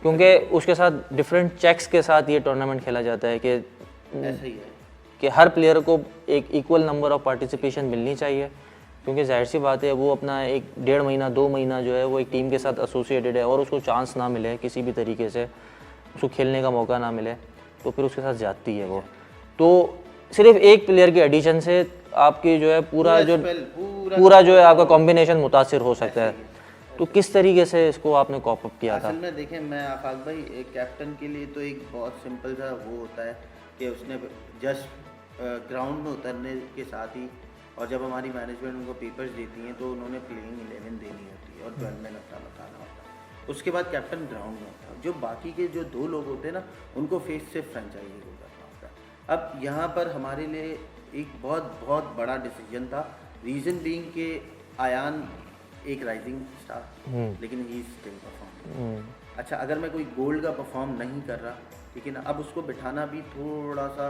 क्योंकि उसके साथ डिफरेंट चेक्स के साथ ये टूर्नामेंट खेला जाता है कि ऐसा ही है कि हर प्लेयर को एक इक्वल नंबर ऑफ पार्टिसिपेशन मिलनी चाहिए, क्योंकि जाहिर सी बात है वो अपना 1.5 महीना 2 महीना जो है वो एक टीम के साथ एसोसिएटेड है और उसको चांस ना मिले किसी भी तरीके से, उसको खेलने का मौका ना मिले तो फिर उसके साथ जाती है वो। तो सिर्फ एक प्लेयर की एडिशन से आपकी जो है पूरा जो है आपका कॉम्बिनेशन मुतासिर हो सकता है। तो किस तरीके से इसको आपने कॉप अप किया था? असल में देखें, मैं आफाक भाई, एक कैप्टन के लिए तो एक बहुत सिंपल सा वो होता है कि उसने जस्ट ग्राउंड में उतरने के साथ ही, और जब हमारी मैनेजमेंट उनको पेपर्स देती हैं तो उन्होंने प्लेइंग 11 देनी होती है और 12 में अपना बताना होता है। उसके बाद कैप्टन ग्राउंड में होता है, जो बाकी के जो 2 लोग होते हैं ना उनको फेस से फ्रेंचाइजी को करना होता है। अब यहाँ पर हमारे लिए एक बहुत बड़ा डिसीजन था, रीज़न बीइंग के आयान एक राइजिंग स्टार, लेकिन ही स्टिल परफॉर्म। अच्छा, अगर मैं कोई गोल्ड का परफॉर्म नहीं कर रहा, ठीक है ना, अब उसको बिठाना भी थोड़ा सा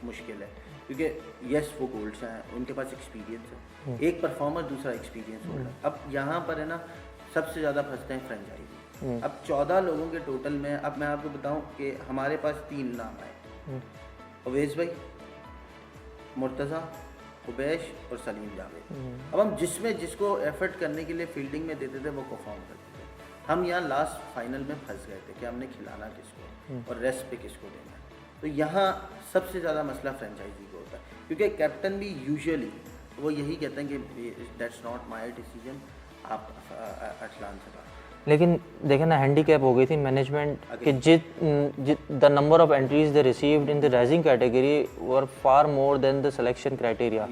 मुश्किल है, क्योंकि यस वो गोल्ड से हैं, उनके पास एक्सपीरियंस है, एक परफॉर्मर दूसरा एक्सपीरियंस होल्डर। अब यहाँ पर है ना सबसे ज़्यादा फंसते हैं फ्रेंचाइजी। अब 14 लोगों के टोटल में, अब मैं आपको बताऊँ कि हमारे पास 3 नाम आए, अवैस भाई, मुर्तज़ा, उबैश और सलीम जावेद। अब हम जिसको एफर्ट करने के लिए फील्डिंग में देते थे वो परफॉर्म करते थे। हम यहाँ लास्ट फाइनल में फंस गए थे कि हमने खिलाना किसको और रेस्ट पे किसको देना। तो यहाँ सबसे ज़्यादा मसला फ्रेंचाइजी को होता है, क्योंकि कैप्टन भी यूजुअली वो यही कहते हैं कि दैट्स नॉट माय डिसीजन, आप अटलान से बात। लेकिन देखें ना, हैंडीकैप हो गई थी मैनेजमेंट कि the number of entries they received in the rising category were far more than the selection criteria.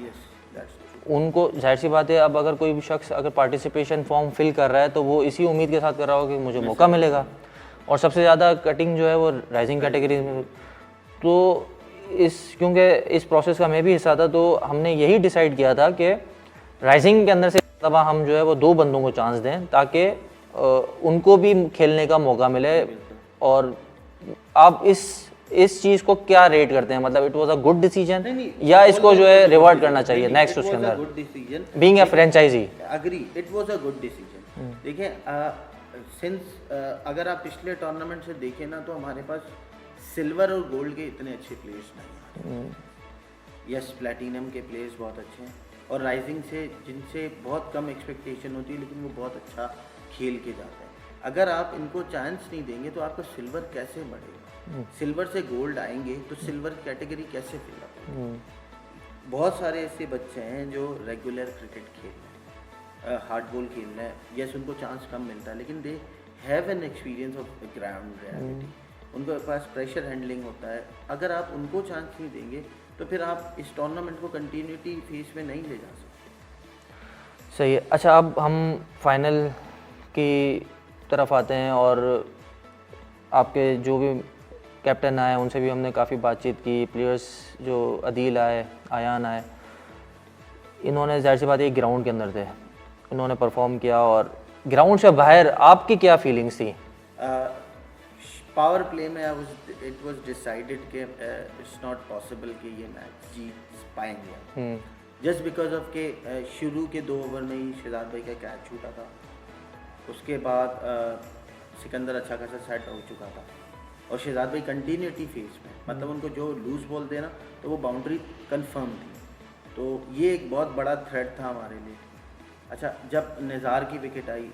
उनको जाहिर सी बात है, अब अगर कोई भी शख्स अगर पार्टिसिपेशन फॉर्म फिल कर रहा है तो वो इसी उम्मीद के साथ कर रहा हो कि मुझे मौका मिलेगा, और सबसे ज़्यादा कटिंग जो है वो राइजिंग कैटेगरी में। तो क्योंकि इस प्रोसेस का मैं भी हिस्सा था, तो हमने यही डिसाइड किया था कि राइजिंग के अंदर से तब हम जो है वो 2 बंदों को चांस दें ताकि उनको भी खेलने का मौका मिले। और आप इस चीज़ को क्या रेट करते हैं, मतलब it was a good decision या इसको जो है रिवार्ड करना चाहिए नेक्स्ट उसके अंदर? Good decision, being a franchise, agree, it was a good decision. देखिए, सिंस अगर आप पिछले टूर्नामेंट से देखें ना, तो हमारे पास सिल्वर और गोल्ड के इतने अच्छे प्लेयर्स नहीं आते। यस, प्लैटिनम के प्लेयर्स बहुत अच्छे हैं, और राइजिंग से जिनसे बहुत कम एक्सपेक्टेशन होती है लेकिन वो बहुत अच्छा खेल के जाते हैं। अगर आप इनको चांस नहीं देंगे तो आपका सिल्वर कैसे बढ़ेगा? सिल्वर से गोल्ड आएंगे तो सिल्वर कैटेगरी कैसे फिल अप होगी? बहुत सारे ऐसे बच्चे हैं जो रेगुलर क्रिकेट खेल रहे हैं, हार्ड बॉल खेल रहे हैं, यस उनको चांस कम मिलता है, लेकिन they have an experience of ground reality, उनके पास प्रेशर हैंडलिंग होता है। अगर आप उनको चांस नहीं देंगे तो फिर आप इस टूर्नामेंट को कंटिन्यूटी फेज में नहीं ले जा सकते। सही है। अच्छा, अब हम फाइनल की तरफ आते हैं, और आपके जो भी कैप्टन आए उनसे भी हमने काफ़ी बातचीत की, प्लेयर्स जो अदील आए, आयान आए, इन्होंने जाहिर सी बात एक ग्राउंड के अंदर थे, इन्होंने परफॉर्म किया, और ग्राउंड से बाहर आपकी क्या फीलिंग्स थी? पावर प्ले में इट वाज डिसाइडेड कि इट्स नॉट पॉसिबल कि ये मैच जीत पाएंगे, जस्ट बिकॉज ऑफ के शुरू के 2 ओवर में ही शहजाद भाई का कैच छूटा था, उसके बाद सिकंदर अच्छा खासा सेट हो चुका था, और शहजाद भाई कंटिन्यूटी फेस में, मतलब उनको जो लूज बॉल देना तो वो बाउंड्री कंफर्म थी। तो ये एक बहुत बड़ा थ्रेट था हमारे लिए। अच्छा जब निज़ार की विकेट आई,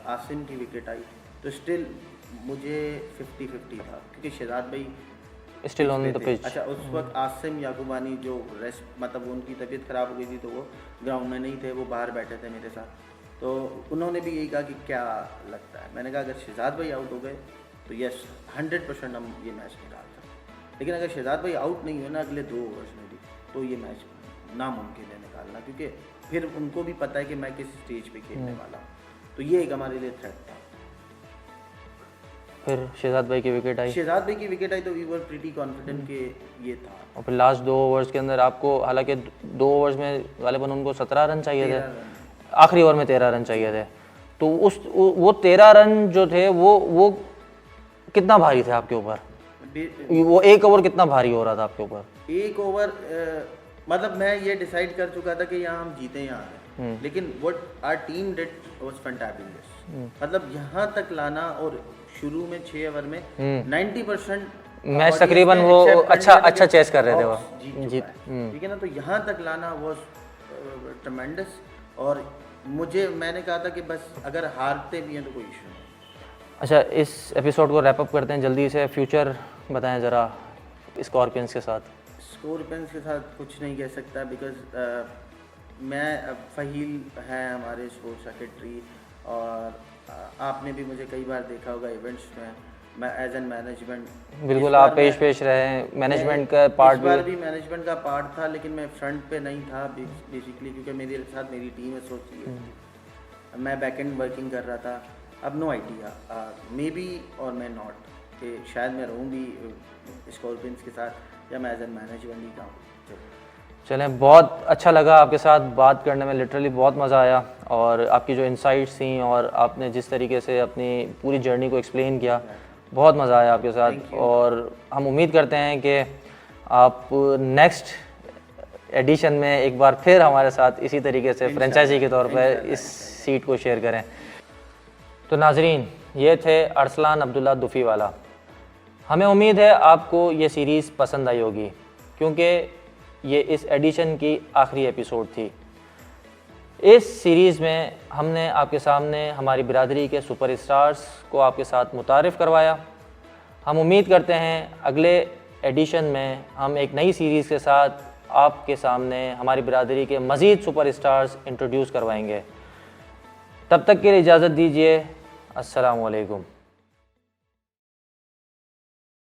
आसिम की विकेट आई, तो स्टिल मुझे 50-50 था क्योंकि शहजाद भाई स्टिल ऑन द थे। पिच। अच्छा उस वक्त आसिम याकूबानी जो रेस्ट मतलब उनकी तबीयत ख़राब हो गई थी तो वो ग्राउंड में नहीं थे, वो बाहर बैठे थे मेरे साथ। तो उन्होंने भी यही कहा कि क्या लगता है, मैंने कहा अगर शहजाद भाई आउट हो गए तो यस 100% हम ये मैच निकाल सकते, लेकिन अगर शहजाद भाई आउट नहीं हुए ना अगले 2 ओवर्स में भी तो ये मैच नामुमकिन है निकालना, क्योंकि फिर उनको भी पता है कि मैं किस स्टेज पे खेलने वाला हूँ। तो ये एक हमारे लिए थ्रेट था। फिर शहजाद भाई की विकेट आई शहजाद भाई की विकेट आई तो वी वर प्रीटी कॉन्फिडेंट कि ये था। और फिर लास्ट 2 ओवर्स के अंदर आपको, हालांकि 2 ओवर्स में गालिबन उनको 17 रन चाहिए थे, आखिरी ओवर में 13 रन चाहिए थे, तो वो 13 रन जो थे वो कितना भारी थे आपके ऊपर? वो 1 ओवर कितना भारी हो रहा था आपके ऊपर? 1 ओवर मतलब मैं ये डिसाइड कर चुका था कि यहाँ हम जीते यहाँ हैं, लेकिन what our team did was fantastic. मतलब यहाँ तक लाना और शुरू में 6 ओवर में 90% मैच तकरीबन वो अच्छा चेस कर रहे थे वो जीत, ठीक है ना। तो यहाँ तक लाना वाज ट्रेमेंडस, और मैंने कहा था कि बस अगर हारते भी हैं तो कोई इशू नहीं। अच्छा, इस एपिसोड को रैप अप करते हैं जल्दी से। फ्यूचर बताएं ज़रा स्कॉर्पियंस के साथ। स्कॉर्पियंस के साथ कुछ नहीं कह सकता बिकॉज मैं फहील है हमारे स्पोर्ट्स सेक्रेटरी, और आपने भी मुझे कई बार देखा होगा इवेंट्स में, मैं एज एन मैनेजमेंट बिल्कुल आप पेश रहे हैं, मैनेजमेंट का पार्ट भी मैनेजमेंट का पार्ट था, लेकिन मैं फ्रंट पे नहीं था बेसिकली क्योंकि मेरे साथ मेरी टीम एसोसिएट थी, मैं बैक एंड वर्किंग कर रहा था। अब नो आइडिया मे बी और मैं नॉट कि शायद मैं रहूँ भी स्कॉर्पियंस के साथ या मैं एज एन मैनेजमेंट ही काम। चलें, बहुत अच्छा लगा आपके साथ बात करने में, लिटरली बहुत मज़ा आया, और आपकी जो इंसाइट्स थी और आपने जिस तरीके से अपनी पूरी जर्नी को एक्सप्लेन किया, बहुत मज़ा आया आपके साथ। और हम उम्मीद करते हैं कि आप नेक्स्ट एडिशन में एक बार फिर हमारे साथ इसी तरीके से फ्रेंचाइजी के तौर पर इस सीट को शेयर करें। तो नाजरीन, ये थे अरसलान अब्दुल्ला दुफीवाला। हमें उम्मीद है आपको ये सीरीज़ पसंद आई होगी, क्योंकि ये इस एडिशन की आखिरी एपिसोड थी। इस सीरीज़ में हमने आपके सामने हमारी बिरादरी के सुपरस्टार्स को आपके साथ मुतारिफ़ करवाया। हम उम्मीद करते हैं अगले एडिशन में हम एक नई सीरीज़ के साथ आपके सामने हमारी बिरादरी के मज़ीद सुपरस्टार्स इंट्रोड्यूस करवाएंगे। तब तक के लिए इजाज़त दीजिए। अस्सलामु अलैकुम।